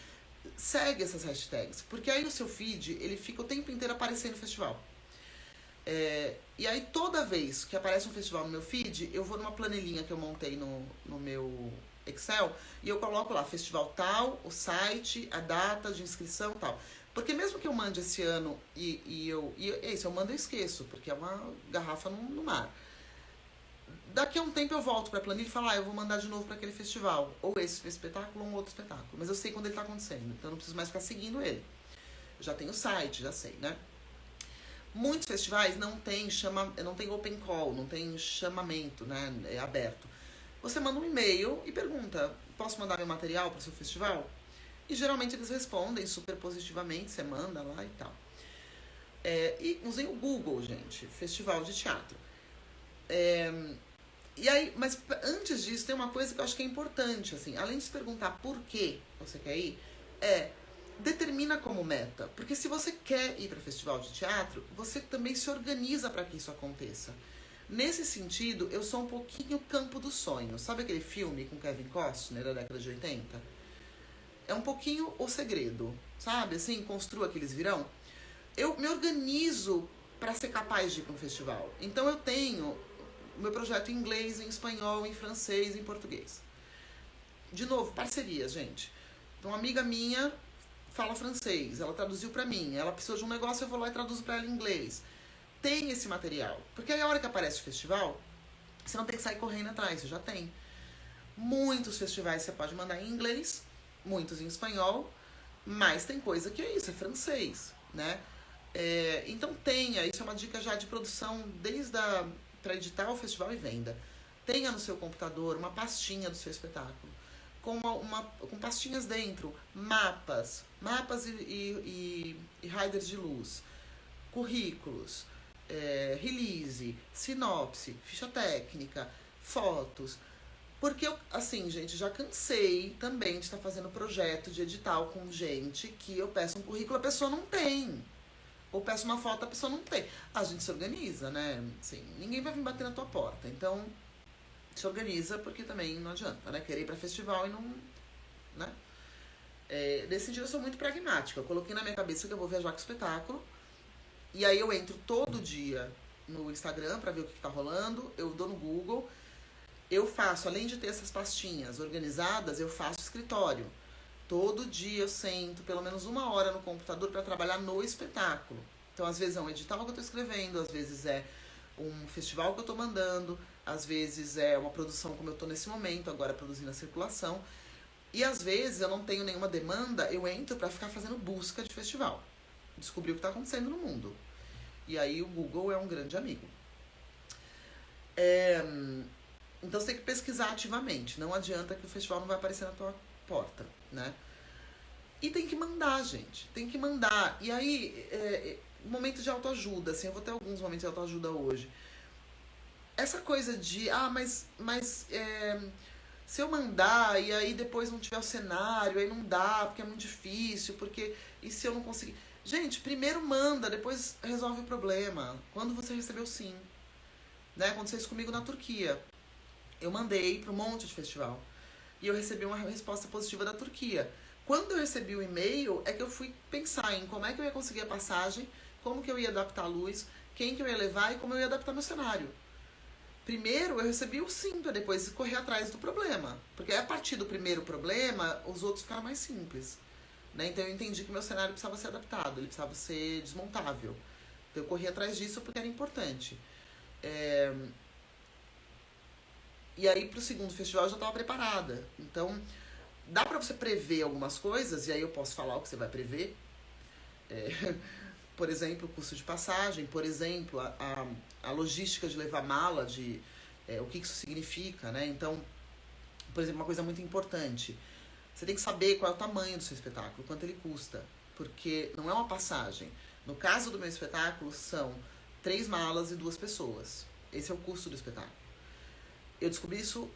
Segue essas hashtags, porque aí o seu feed, ele fica o tempo inteiro aparecendo no festival. E aí toda vez que aparece um festival no meu feed, eu vou numa planilhinha que eu montei no meu Excel e eu coloco lá, festival tal, o site, a data de inscrição e tal. Porque mesmo que eu mande esse ano e eu mando eu esqueço, porque é uma garrafa no mar. Daqui a um tempo eu volto pra planilha e falo, eu vou mandar de novo para aquele festival. Ou esse espetáculo ou um outro espetáculo. Mas eu sei quando ele tá acontecendo, então eu não preciso mais ficar seguindo ele. Já tem o site, já sei, né? Muitos festivais não tem open call, não tem chamamento, né? É aberto. Você manda um e-mail e pergunta, posso mandar meu material para o seu festival? E geralmente eles respondem super positivamente, você manda lá e tal. E usem o Google, gente, festival de teatro. E aí, mas antes disso, tem uma coisa que eu acho que é importante, assim, além de se perguntar por que você quer ir, determina como meta. Porque se você quer ir para festival de teatro, você também se organiza para que isso aconteça. Nesse sentido, eu sou um pouquinho campo dos sonhos. Sabe aquele filme com Kevin Costner da década de 80? É um pouquinho O Segredo, sabe? Assim, construa que eles virão. Eu me organizo para ser capaz de ir para um festival. Então eu tenho meu projeto em inglês, em espanhol, em francês, em português. De novo, parcerias, gente. Então, uma amiga minha fala francês, ela traduziu para mim. Ela precisou de um negócio, eu vou lá e traduzo para ela em inglês. Tem esse material. Porque aí a hora que aparece o festival, você não tem que sair correndo atrás, você já tem. Muitos festivais você pode mandar em inglês, muitos em espanhol, mas tem coisa que é isso, é francês, né? Então tenha, isso é uma dica já de produção para editar o festival e venda. Tenha no seu computador uma pastinha do seu espetáculo, com pastinhas dentro, mapas e riders de luz, currículos, release, sinopse, ficha técnica, fotos. Porque eu, assim, gente, já cansei também de estar fazendo projeto de edital com gente que eu peço um currículo, a pessoa não tem. Ou peço uma foto, a pessoa não tem. A gente se organiza, né? Assim, ninguém vai vir bater na tua porta. Então, se organiza, porque também não adianta, né? Querer ir pra festival e não... né? Nesse sentido, eu sou muito pragmática. Eu coloquei na minha cabeça que eu vou viajar com o espetáculo. E aí eu entro todo dia no Instagram pra ver o que tá rolando. Eu dou no Google. Eu faço, além de ter essas pastinhas organizadas, eu faço escritório. Todo dia eu sento pelo menos 1 hora no computador para trabalhar no espetáculo. Então, às vezes é um edital que eu estou escrevendo, às vezes é um festival que eu estou mandando, às vezes é uma produção como eu estou nesse momento, agora produzindo a circulação. E às vezes eu não tenho nenhuma demanda, eu entro para ficar fazendo busca de festival. Descobrir o que está acontecendo no mundo. E aí o Google é um grande amigo. Então você tem que pesquisar ativamente. Não adianta que o festival não vai aparecer na tua porta, né? E tem que mandar, gente. Tem que mandar. E aí, momento de autoajuda, assim, eu vou ter alguns momentos de autoajuda hoje. Essa coisa de, se eu mandar e aí depois não tiver o cenário, aí não dá, porque é muito difícil, porque... E se eu não conseguir... Gente, primeiro manda, depois resolve o problema. Quando você recebeu sim. Né? Aconteceu isso comigo na Turquia. Eu mandei para um monte de festival. E eu recebi uma resposta positiva da Turquia. Quando eu recebi o e-mail, é que eu fui pensar em como é que eu ia conseguir a passagem, como que eu ia adaptar a luz, quem que eu ia levar e como eu ia adaptar meu cenário. Primeiro, eu recebi o sim, para depois correr atrás do problema. Porque a partir do primeiro problema, os outros ficaram mais simples. Né? Então eu entendi que meu cenário precisava ser adaptado, ele precisava ser desmontável. Então eu corri atrás disso porque era importante. E aí, pro segundo festival, eu já estava preparada. Então, dá pra você prever algumas coisas, e aí eu posso falar o que você vai prever. Por exemplo, o custo de passagem, por exemplo, a logística de levar mala, o que isso significa, né? Então, por exemplo, uma coisa muito importante. Você tem que saber qual é o tamanho do seu espetáculo, quanto ele custa. Porque não é uma passagem. No caso do meu espetáculo, são 3 malas e 2 pessoas. Esse é o custo do espetáculo. Eu descobri isso...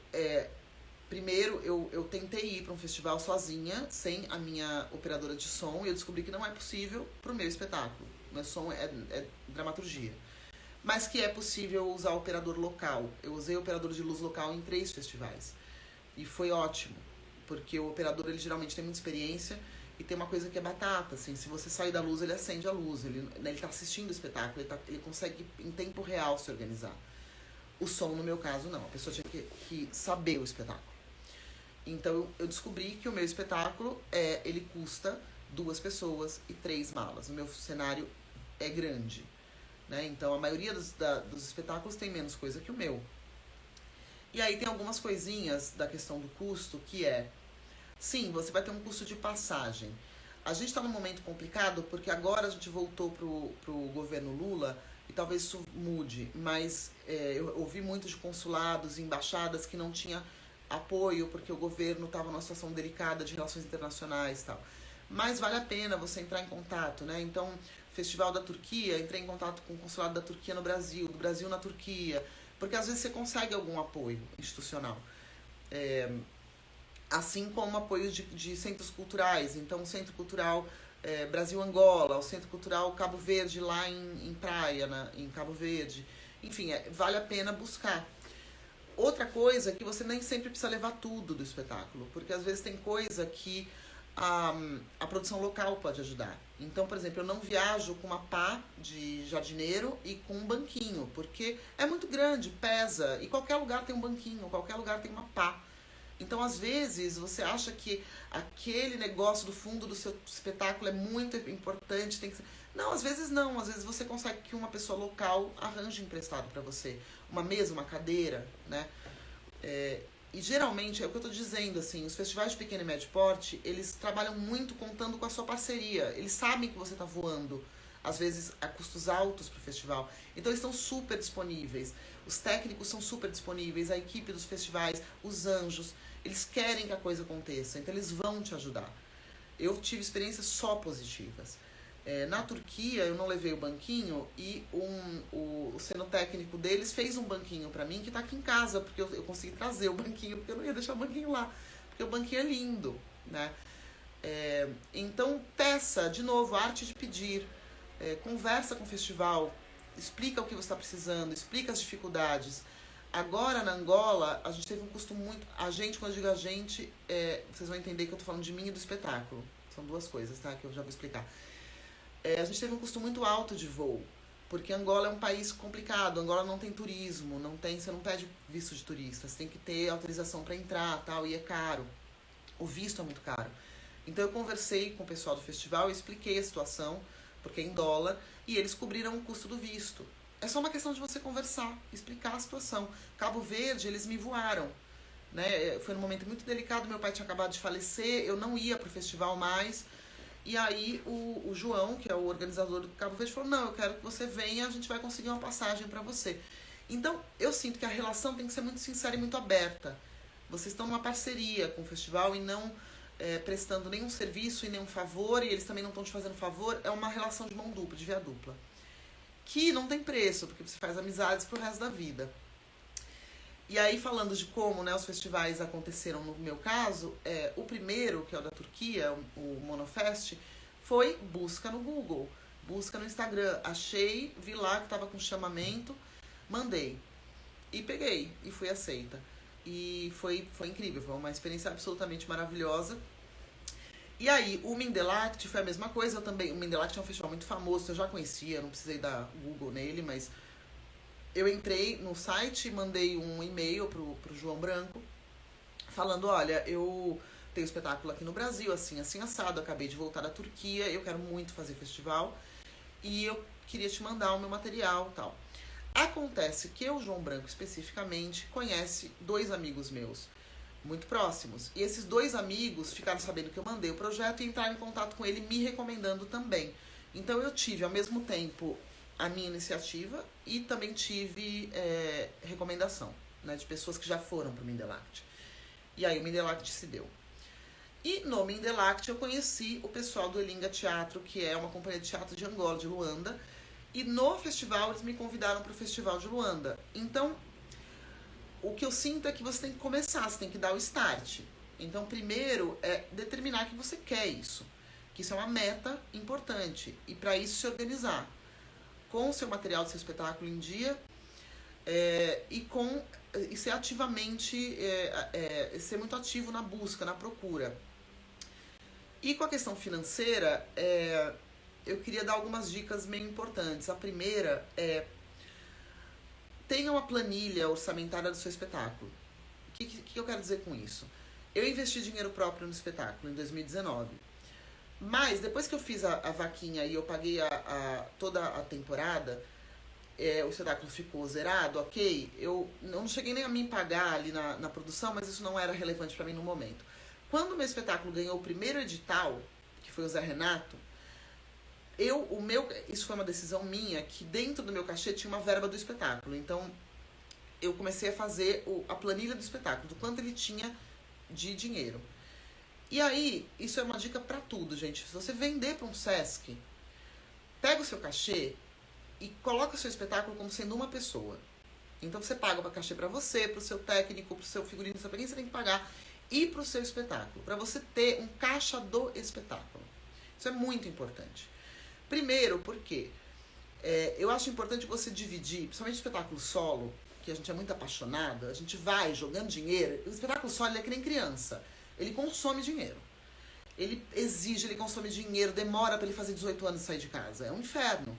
Primeiro, eu tentei ir para um festival sozinha, sem a minha operadora de som, e eu descobri que não é possível para o meu espetáculo. Meu som é dramaturgia. Mas que é possível usar operador local. Eu usei operador de luz local em 3 festivais. E foi ótimo, porque o operador ele geralmente tem muita experiência e tem uma coisa que é batata. Assim, se você sair da luz, ele acende a luz. Ele tá assistindo o espetáculo, ele consegue em tempo real se organizar. O som, no meu caso, não. A pessoa tinha que saber o espetáculo. Então, eu descobri que o meu espetáculo, ele custa 2 pessoas e 3 malas. O meu cenário é grande. Né? Então, a maioria dos espetáculos tem menos coisa que o meu. E aí tem algumas coisinhas da questão do custo, que sim, você vai ter um custo de passagem. A gente está num momento complicado, porque agora a gente voltou pro governo Lula, e talvez isso mude, mas eu ouvi muito de consulados e embaixadas que não tinha apoio, porque o governo estava numa situação delicada de relações internacionais e tal. Mas vale a pena você entrar em contato, né? Então, Festival da Turquia, entrei em contato com o consulado da Turquia no Brasil, do Brasil na Turquia, porque às vezes você consegue algum apoio institucional. Assim como apoio de centros culturais. Então, o Centro Cultural Brasil-Angola, o Centro Cultural Cabo Verde, lá em Praia, em Cabo Verde. Enfim, vale a pena buscar. Outra coisa é que você nem sempre precisa levar tudo do espetáculo, porque às vezes tem coisa que a produção local pode ajudar. Então, por exemplo, eu não viajo com uma pá de jardineiro e com um banquinho, porque é muito grande, pesa, e qualquer lugar tem um banquinho, qualquer lugar tem uma pá. Então, às vezes, você acha que aquele negócio do fundo do seu espetáculo é muito importante, tem que ser... Não, às vezes não. Às vezes você consegue que uma pessoa local arranje emprestado para você. Uma mesa, uma cadeira, né? E geralmente, é o que eu tô dizendo, assim, os festivais de pequeno e médio porte, eles trabalham muito contando com a sua parceria. Eles sabem que você tá voando, às vezes, a custos altos pro festival. Então, eles estão super disponíveis. Os técnicos são super disponíveis, a equipe dos festivais, os anjos, eles querem que a coisa aconteça, então eles vão te ajudar. Eu tive experiências só positivas. Na Turquia, eu não levei o banquinho e o cenotécnico deles fez um banquinho pra mim que tá aqui em casa, porque eu consegui trazer o banquinho, porque eu não ia deixar o banquinho lá, porque o banquinho é lindo, né? Então, peça, de novo, a arte de pedir, conversa com o festival, explica o que você está precisando, explica as dificuldades. Agora, na Angola, a gente teve um custo muito... A gente, quando eu digo a gente, vocês vão entender que eu tô falando de mim e do espetáculo. São duas coisas, tá? Que eu já vou explicar. A gente teve um custo muito alto de voo, porque Angola é um país complicado. Angola não tem turismo, você não pede visto de turista, você tem que ter autorização para entrar, tal, e é caro. O visto é muito caro. Então eu conversei com o pessoal do festival e expliquei a situação, porque é em dólar, e eles cobriram o custo do visto. É só uma questão de você conversar, explicar a situação. Cabo Verde, eles me voaram, né? Foi num momento muito delicado, meu pai tinha acabado de falecer, eu não ia pro festival mais. E aí o João, que é o organizador do Cabo Verde, falou, não, eu quero que você venha, a gente vai conseguir uma passagem para você. Então, eu sinto que a relação tem que ser muito sincera e muito aberta. Vocês estão numa parceria com o festival e não prestando nenhum serviço e nenhum favor, e eles também não estão te fazendo favor. É uma relação de mão dupla, de via dupla. Que não tem preço, porque você faz amizades pro resto da vida. E aí, falando de como, né, os festivais aconteceram no meu caso, o primeiro, que é o da Turquia, o Monofest, foi busca no Google, busca no Instagram. Achei, vi lá que estava com chamamento, mandei. E peguei, e fui aceita. E foi incrível, foi uma experiência absolutamente maravilhosa. E aí, o Mindelact foi a mesma coisa, o Mindelact é um festival muito famoso, eu já conhecia, não precisei dar Google nele, mas... Eu entrei no site, mandei um e-mail pro João Branco, falando, olha, eu tenho espetáculo aqui no Brasil, assim, assim, assado, acabei de voltar da Turquia, eu quero muito fazer festival, e eu queria te mandar o meu material e tal. Acontece que o João Branco, especificamente, conhece 2 amigos meus, muito próximos, e esses 2 amigos ficaram sabendo que eu mandei o projeto e entraram em contato com ele, me recomendando também. Então eu tive, ao mesmo tempo, a minha iniciativa e também tive recomendação, né, de pessoas que já foram pro Mindelact. E aí o Mindelact se deu. E no Mindelact eu conheci o pessoal do Elinga Teatro, que é uma companhia de teatro de Angola, de Luanda. E no festival eles me convidaram pro Festival de Luanda. Então, o que eu sinto é que você tem que começar, você tem que dar o start. Então, primeiro é determinar que você quer isso. Que isso é uma meta importante. E para isso se organizar com o seu material do seu espetáculo em dia e ser ativamente, ser muito ativo na busca, na procura. E com a questão financeira, eu queria dar algumas dicas meio importantes. A primeira é, tenha uma planilha orçamentária do seu espetáculo. O que eu quero dizer com isso? Eu investi dinheiro próprio no espetáculo em 2019. Mas, depois que eu fiz a vaquinha e eu paguei toda a temporada, o espetáculo ficou zerado, ok? Eu não cheguei nem a me pagar ali na produção, mas isso não era relevante para mim no momento. Quando o meu espetáculo ganhou o primeiro edital, que foi o Zé Renato, isso foi uma decisão minha, que dentro do meu cachê tinha uma verba do espetáculo. Então, eu comecei a fazer a planilha do espetáculo, do quanto ele tinha de dinheiro. E aí, isso é uma dica pra tudo, gente. Se você vender pra um Sesc, pega o seu cachê e coloca o seu espetáculo como sendo uma pessoa. Então você paga para cachê pra você, pro seu técnico, pro seu figurino, pra quem você tem que pagar, e pro seu espetáculo, pra você ter um caixa do espetáculo. Isso é muito importante. Primeiro, porque Eu acho importante você dividir, principalmente espetáculo solo, que a gente é muito apaixonado, a gente vai jogando dinheiro. O espetáculo solo é que nem criança. Ele consome dinheiro. Ele exige, ele consome dinheiro, demora para ele fazer 18 anos e sair de casa. É um inferno.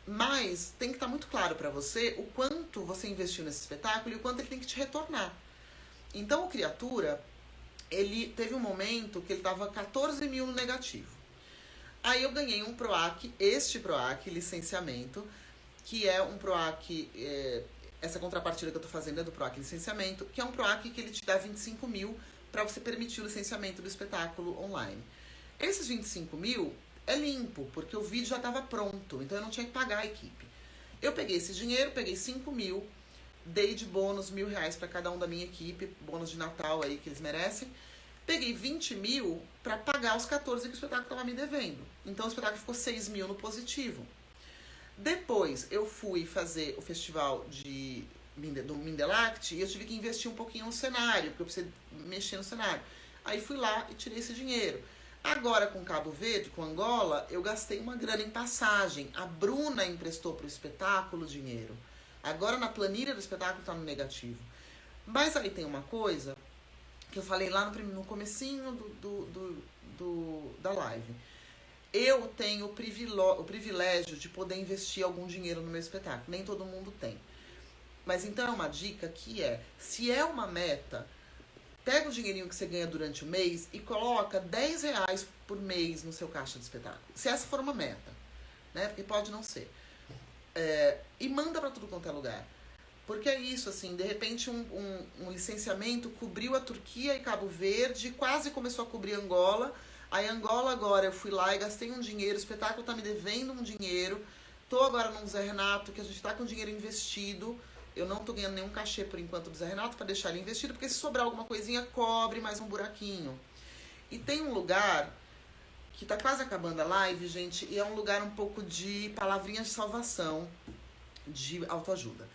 Mas tem que estar muito claro para você o quanto você investiu nesse espetáculo e o quanto ele tem que te retornar. Então o Criatura, ele teve um momento que ele estava 14 mil no negativo. Aí eu ganhei um PROAC, este PROAC, licenciamento, que é um PROAC, essa contrapartida que eu tô fazendo é do PROAC licenciamento, que é um PROAC que ele te dá 25 mil para você permitir o licenciamento do espetáculo online. Esses 25 mil é limpo, porque o vídeo já estava pronto, então eu não tinha que pagar a equipe. Eu peguei esse dinheiro, peguei 5 mil, dei de bônus R$1.000 para cada um da minha equipe, bônus de Natal aí que eles merecem. Peguei 20 mil para pagar os 14 que o espetáculo estava me devendo. Então o espetáculo ficou 6 mil no positivo. Depois eu fui fazer o festival do Mindelact e eu tive que investir um pouquinho no cenário, porque eu precisei mexer no cenário. Aí fui lá e tirei esse dinheiro. Agora com Cabo Verde, com Angola, eu gastei uma grana em passagem. A Bruna emprestou para o espetáculo dinheiro. Agora na planilha do espetáculo está no negativo. Mas aí tem uma coisa que eu falei lá no comecinho da live. Eu tenho o privilégio de poder investir algum dinheiro no meu espetáculo. Nem todo mundo tem. Mas então é uma dica que se é uma meta, pega o dinheirinho que você ganha durante o mês e coloca R$10 por mês no seu caixa de espetáculo. Se essa for uma meta, né? Porque pode não ser. E manda pra tudo quanto é lugar. Porque é isso, assim, de repente um licenciamento cobriu a Turquia e Cabo Verde, quase começou a cobrir Angola. Aí Angola agora eu fui lá e gastei um dinheiro, o espetáculo tá me devendo um dinheiro. Tô agora no Zé Renato, que a gente tá com dinheiro investido. Eu não tô ganhando nenhum cachê por enquanto do Zé Renato pra deixar ele investido, porque se sobrar alguma coisinha, cobre mais um buraquinho. E tem um lugar que tá quase acabando a live, gente, e é um lugar um pouco de palavrinhas de salvação, de autoajuda.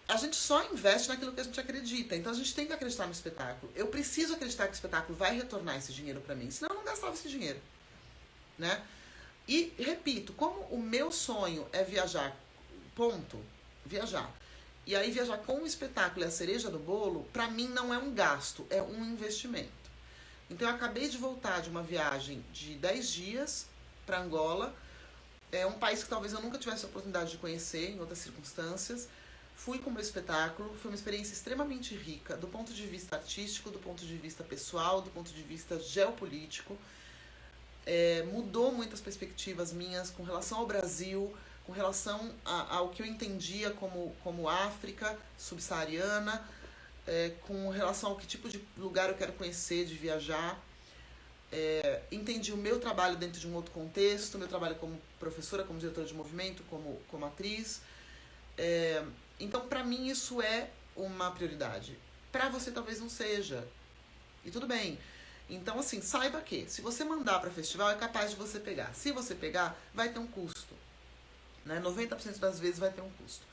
A gente só investe naquilo que a gente acredita. Então a gente tem que acreditar no espetáculo. Eu preciso acreditar que o espetáculo vai retornar esse dinheiro pra mim. Senão eu não gastava esse dinheiro. Né? E, repito, como o meu sonho é viajar, ponto, viajar. E aí viajar com o espetáculo é a cereja do bolo, pra mim não é um gasto, é um investimento. Então eu acabei de voltar de uma viagem de 10 dias pra Angola. É um país que talvez eu nunca tivesse a oportunidade de conhecer em outras circunstâncias. Fui com o meu espetáculo, foi uma experiência extremamente rica, do ponto de vista artístico, do ponto de vista pessoal, do ponto de vista geopolítico. Mudou muitas perspectivas minhas com relação ao Brasil, com relação ao que eu entendia como África subsaariana, com relação ao que tipo de lugar eu quero conhecer, de viajar. Entendi o meu trabalho dentro de um outro contexto, meu trabalho como professora, como diretora de movimento, como atriz. Então, pra mim, isso é uma prioridade. Pra você, talvez não seja. E tudo bem. Então, assim, saiba que se você mandar pra festival, é capaz de você pegar. Se você pegar, vai ter um custo. Né? 90% das vezes vai ter um custo.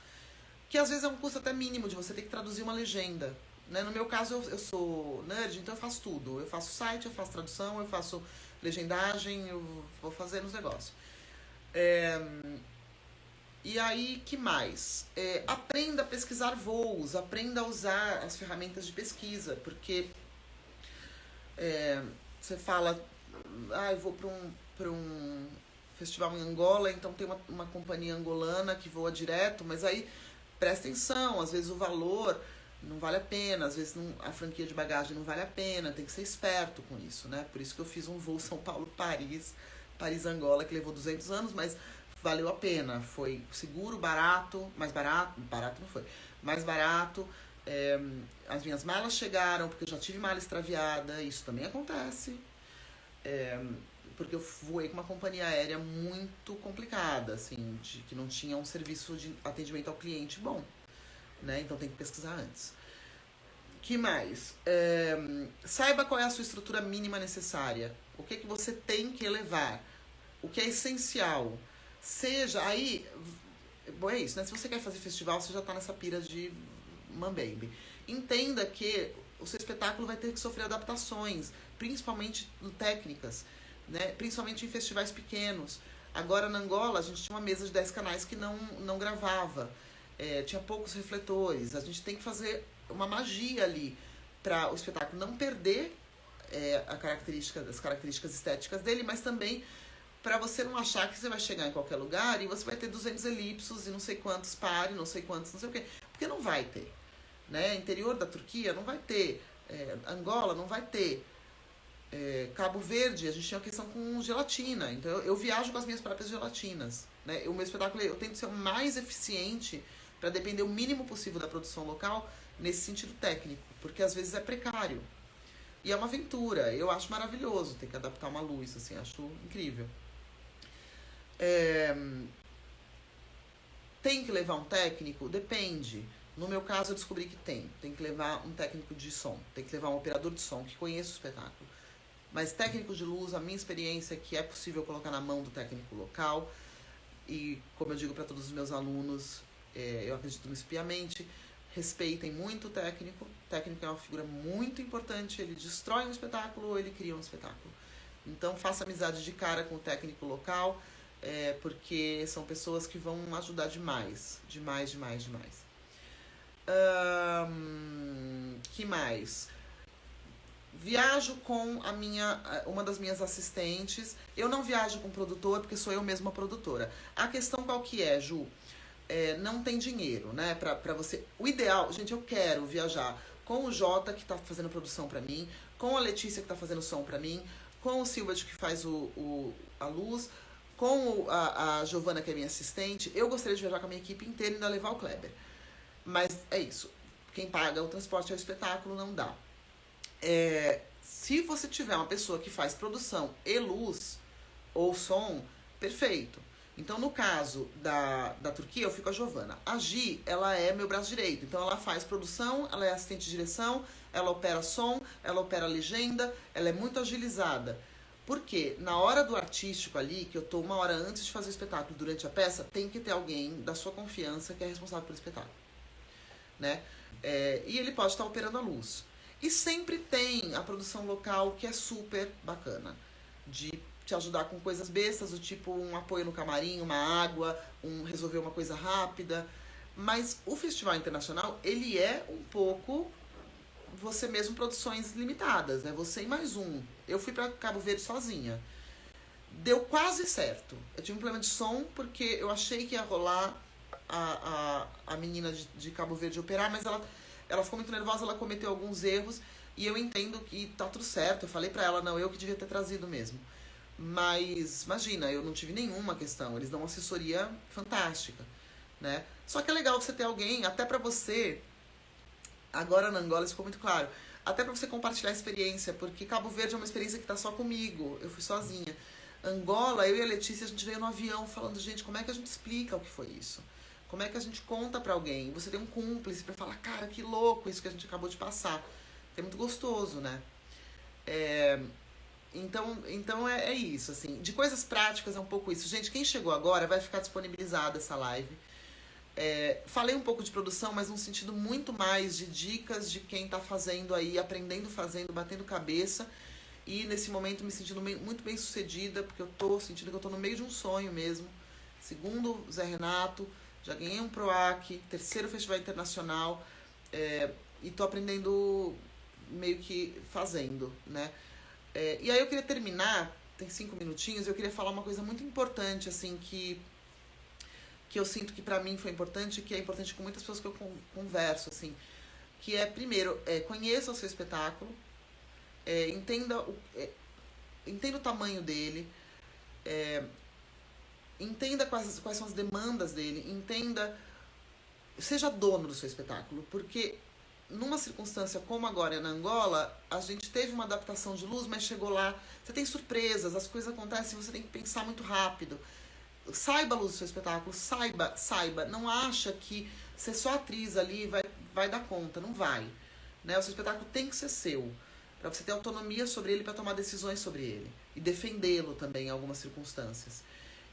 Que às vezes é um custo até mínimo de você ter que traduzir uma legenda. Né? No meu caso, eu sou nerd, então eu faço tudo. Eu faço site, eu faço tradução, eu faço legendagem, eu vou fazer nos negócios. E aí, que mais? Aprenda a pesquisar voos, aprenda a usar as ferramentas de pesquisa, porque você fala, eu vou para um festival em Angola, então tem uma companhia angolana que voa direto, mas aí presta atenção, às vezes o valor não vale a pena, às vezes a franquia de bagagem não vale a pena, tem que ser esperto com isso, né? Por isso que eu fiz um voo São Paulo-Paris, Paris-Angola, que levou 200 anos, mas valeu a pena, foi seguro, barato não foi, mais barato, as minhas malas chegaram, porque eu já tive mala extraviada, isso também acontece, porque eu voei com uma companhia aérea muito complicada, assim, que não tinha um serviço de atendimento ao cliente bom, né, então tem que pesquisar antes. Que mais? Saiba qual é a sua estrutura mínima necessária, o que você tem que levar, o que é essencial. Seja, aí, bom, é isso, né? Se você quer fazer festival, você já tá nessa pira de mambembe. Entenda que o seu espetáculo vai ter que sofrer adaptações, principalmente técnicas, né? Principalmente em festivais pequenos. Agora, na Angola, a gente tinha uma mesa de 10 canais que não gravava. Tinha poucos refletores. A gente tem que fazer uma magia ali para o espetáculo não perder as características estéticas dele, mas também para você não achar que você vai chegar em qualquer lugar e você vai ter 200 elipsos e não sei quantos pare, não sei quantos, não sei o quê. Porque não vai ter. Né? Interior da Turquia não vai ter. Angola não vai ter. Cabo Verde, a gente tinha uma questão com gelatina. Então eu viajo com as minhas próprias gelatinas. Né? O meu espetáculo, eu tento ser o mais eficiente para depender o mínimo possível da produção local nesse sentido técnico. Porque às vezes é precário. E é uma aventura. Eu acho maravilhoso ter que adaptar uma luz, assim, acho incrível. Tem que levar um técnico? Depende. No meu caso, eu descobri que tem que levar um técnico de som, tem que levar um operador de som que conheça o espetáculo. Mas técnico de luz, a minha experiência é que é possível colocar na mão do técnico local. E como eu digo para todos os meus alunos, eu acredito nisso piamente, respeitem muito o técnico. O técnico é uma figura muito importante, ele destrói um espetáculo ou ele cria um espetáculo. Então faça amizade de cara com o técnico local, porque são pessoas que vão ajudar demais. Demais, demais, demais. Que mais? Viajo com uma das minhas assistentes. Eu não viajo com produtor, porque sou eu mesma produtora. A questão qual que é, Ju? Não tem dinheiro, né? Pra você. O ideal, gente, eu quero viajar com o Jota, que tá fazendo produção pra mim, com a Letícia, que tá fazendo som pra mim, com o Silvio, que faz a luz, com a Giovana, que é minha assistente. Eu gostaria de viajar com a minha equipe inteira e ainda levar o Kleber. Mas é isso. Quem paga o transporte é o espetáculo, não dá. Se você tiver uma pessoa que faz produção e luz ou som, perfeito. Então, no caso da Turquia, eu fico com a Giovana. A Gi, ela é meu braço direito. Então, ela faz produção, ela é assistente de direção, ela opera som, ela opera legenda, ela é muito agilizada. Porque na hora do artístico ali, que eu tô uma hora antes de fazer o espetáculo, durante a peça, tem que ter alguém da sua confiança que é responsável pelo espetáculo. Né? E ele pode estar operando a luz. E sempre tem a produção local que é super bacana. De te ajudar com coisas bestas, do tipo um apoio no camarim, uma água, resolver uma coisa rápida. Mas o Festival Internacional, ele é um pouco você mesmo, produções limitadas, né? Você e mais um. Eu fui pra Cabo Verde sozinha. Deu quase certo. Eu tive um problema de som, porque eu achei que ia rolar a menina de Cabo Verde operar, mas ela ficou muito nervosa, ela cometeu alguns erros, e eu entendo que tá tudo certo. Eu falei pra ela, não, eu que devia ter trazido mesmo. Mas, imagina, eu não tive nenhuma questão. Eles dão uma assessoria fantástica, né? Só que é legal você ter alguém, até pra você... Agora na Angola isso ficou muito claro. Até pra você compartilhar a experiência, porque Cabo Verde é uma experiência que tá só comigo. Eu fui sozinha. Angola, eu e a Letícia, a gente veio no avião falando, gente, como é que a gente explica o que foi isso? Como é que a gente conta pra alguém? Você tem um cúmplice pra falar, cara, que louco isso que a gente acabou de passar. É muito gostoso, né? Então é isso, assim. De coisas práticas é um pouco isso. Gente, quem chegou agora vai ficar disponibilizada essa live. Falei um pouco de produção, mas num sentido muito mais de dicas de quem tá fazendo aí, aprendendo, fazendo, batendo cabeça. E nesse momento me sentindo muito bem sucedida, porque eu tô sentindo que eu tô no meio de um sonho mesmo. Segundo o Zé Renato, já ganhei um PROAC, 3º Festival Internacional, e tô aprendendo meio que fazendo, né? E aí eu queria terminar, tem 5 minutinhos, eu queria falar uma coisa muito importante, assim, que eu sinto que pra mim foi importante, que é importante com muitas pessoas que eu converso, assim, que é, primeiro, conheça o seu espetáculo, entenda o tamanho dele, entenda quais são as demandas dele, seja dono do seu espetáculo, porque numa circunstância como agora na Angola, a gente teve uma adaptação de luz, mas chegou lá, você tem surpresas, as coisas acontecem, você tem que pensar muito rápido. Saiba a luz do seu espetáculo, saiba, não acha que ser só atriz ali vai dar conta, não vai. Né? O seu espetáculo tem que ser seu, para você ter autonomia sobre ele, para tomar decisões sobre ele, e defendê-lo também em algumas circunstâncias.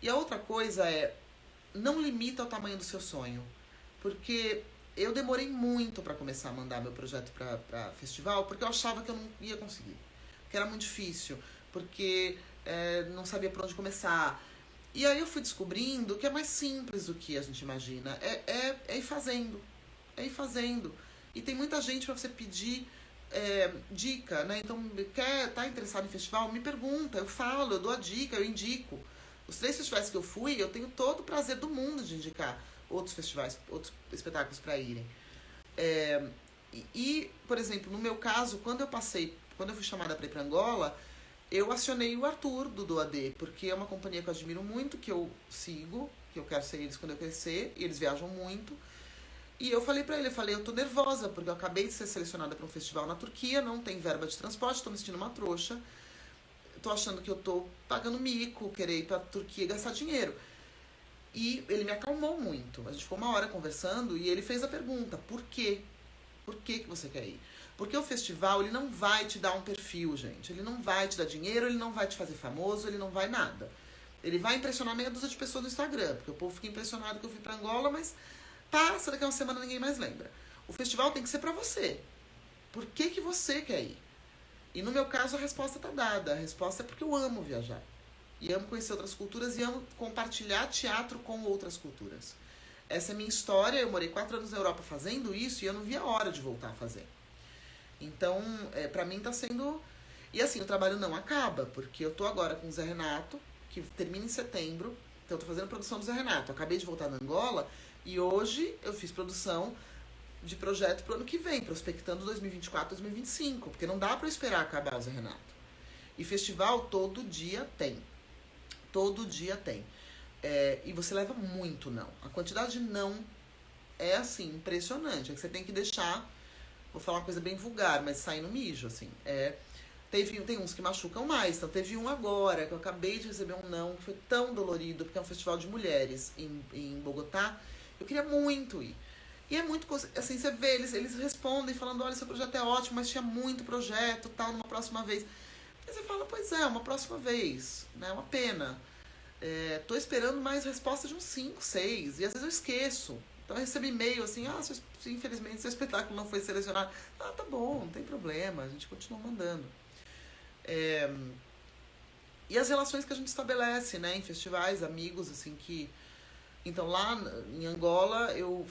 E a outra coisa não limita o tamanho do seu sonho, porque eu demorei muito para começar a mandar meu projeto para festival, porque eu achava que eu não ia conseguir, que era muito difícil, porque não sabia por onde começar. E aí eu fui descobrindo que é mais simples do que a gente imagina. É ir fazendo. É ir fazendo. E tem muita gente pra você pedir dica, né? Então, tá interessado em festival? Me pergunta, eu falo, eu dou a dica, eu indico. Os 3 festivais que eu fui, eu tenho todo o prazer do mundo de indicar outros festivais, outros espetáculos pra irem. Por exemplo, no meu caso, quando eu fui chamada pra ir pra Angola, eu acionei o Arthur do DoAD, porque é uma companhia que eu admiro muito, que eu sigo, que eu quero ser eles quando eu crescer, e eles viajam muito. E eu falei pra ele, eu tô nervosa, porque eu acabei de ser selecionada pra um festival na Turquia, não tem verba de transporte, tô me sentindo uma trouxa, tô achando que eu tô pagando mico, querer ir pra Turquia e gastar dinheiro. E ele me acalmou muito. A gente ficou uma hora conversando e ele fez a pergunta, por quê? Por que você quer ir? Porque o festival, ele não vai te dar um perfil, gente. Ele não vai te dar dinheiro, ele não vai te fazer famoso, ele não vai nada. Ele vai impressionar meia dúzia de pessoas no Instagram, porque o povo fica impressionado que eu fui pra Angola, mas passa, daqui a uma semana ninguém mais lembra. O festival tem que ser pra você. Por que você quer ir? E no meu caso a resposta tá dada. A resposta é porque eu amo viajar. E amo conhecer outras culturas e amo compartilhar teatro com outras culturas. Essa é a minha história. Eu morei 4 anos na Europa fazendo isso e eu não vi a hora de voltar a fazer. Então, pra mim tá sendo... E assim, o trabalho não acaba, porque eu tô agora com o Zé Renato, que termina em setembro. Então eu tô fazendo produção do Zé Renato. Eu acabei de voltar da Angola e hoje eu fiz produção de projeto pro ano que vem, prospectando 2024, 2025, porque não dá pra esperar acabar o Zé Renato. E festival todo dia tem. Todo dia tem. E você leva muito não. A quantidade de não é, assim, impressionante. É que você tem que deixar, vou falar uma coisa bem vulgar, mas sair no mijo, assim. Tem uns que machucam mais. Então teve um agora, que eu acabei de receber um não, que foi tão dolorido, porque é um festival de mulheres em Bogotá. Eu queria muito ir. E é muito, assim, você vê, eles respondem falando, olha, seu projeto é ótimo, mas tinha muito projeto, tal, numa próxima vez. E você fala, pois é, uma próxima vez, né, uma pena. Tô esperando mais resposta de uns 5, 6, e às vezes eu esqueço. Então eu recebi e-mail assim, infelizmente seu espetáculo não foi selecionado. Ah, tá bom, não tem problema, a gente continua mandando. E as relações que a gente estabelece, né, em festivais, amigos, assim, que... Então lá em Angola eu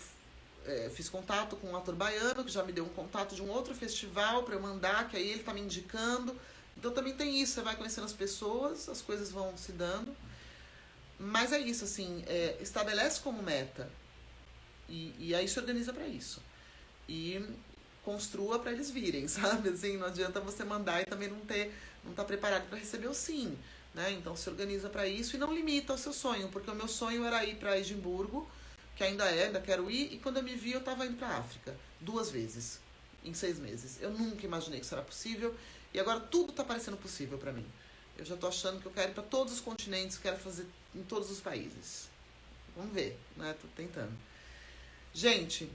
fiz contato com um ator baiano, que já me deu um contato de um outro festival pra eu mandar, que aí ele tá me indicando. Então também tem isso, você vai conhecendo as pessoas, as coisas vão se dando. Mas é isso, assim, estabelece como meta e aí se organiza pra isso. E construa pra eles virem, sabe? Assim, não adianta você mandar e também não tá preparado pra receber o sim, né? Então se organiza pra isso e não limita o seu sonho, porque o meu sonho era ir pra Edimburgo, que ainda quero ir, e quando eu me vi eu tava indo pra África 2 vezes, em 6 meses. Eu nunca imaginei que isso era possível, e agora tudo tá parecendo possível pra mim. Eu já tô achando que eu quero ir pra todos os continentes, quero fazer em todos os países. Vamos ver, né? Tô tentando. Gente,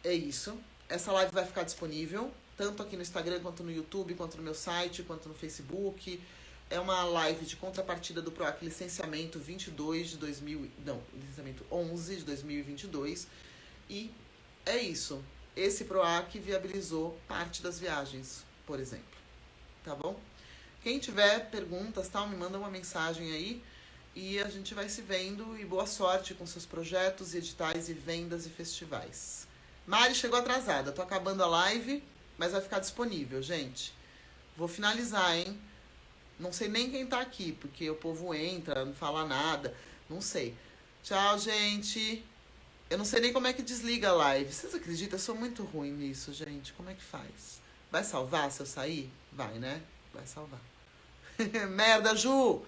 é isso. Essa live vai ficar disponível, tanto aqui no Instagram, quanto no YouTube, quanto no meu site, quanto no Facebook. É uma live de contrapartida do PROAC Licenciamento 22 de 2000... Não, Licenciamento 11 de 2022. E é isso. Esse PROAC viabilizou parte das viagens, por exemplo. Tá bom? Quem tiver perguntas, tal, me manda uma mensagem aí. E a gente vai se vendo. E boa sorte com seus projetos, editais e vendas e festivais. Mari chegou atrasada. Tô acabando a live, mas vai ficar disponível, gente. Vou finalizar, hein? Não sei nem quem tá aqui, porque o povo entra, não fala nada. Não sei. Tchau, gente. Eu não sei nem como é que desliga a live. Vocês acreditam? Eu sou muito ruim nisso, gente. Como é que faz? Vai salvar se eu sair? Vai, né? Vai salvar. Merda, Ju!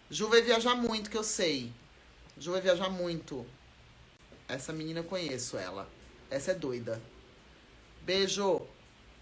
Ju vai viajar muito, que eu sei. Ju vai viajar muito. Essa menina eu conheço, ela. Essa é doida. Beijo!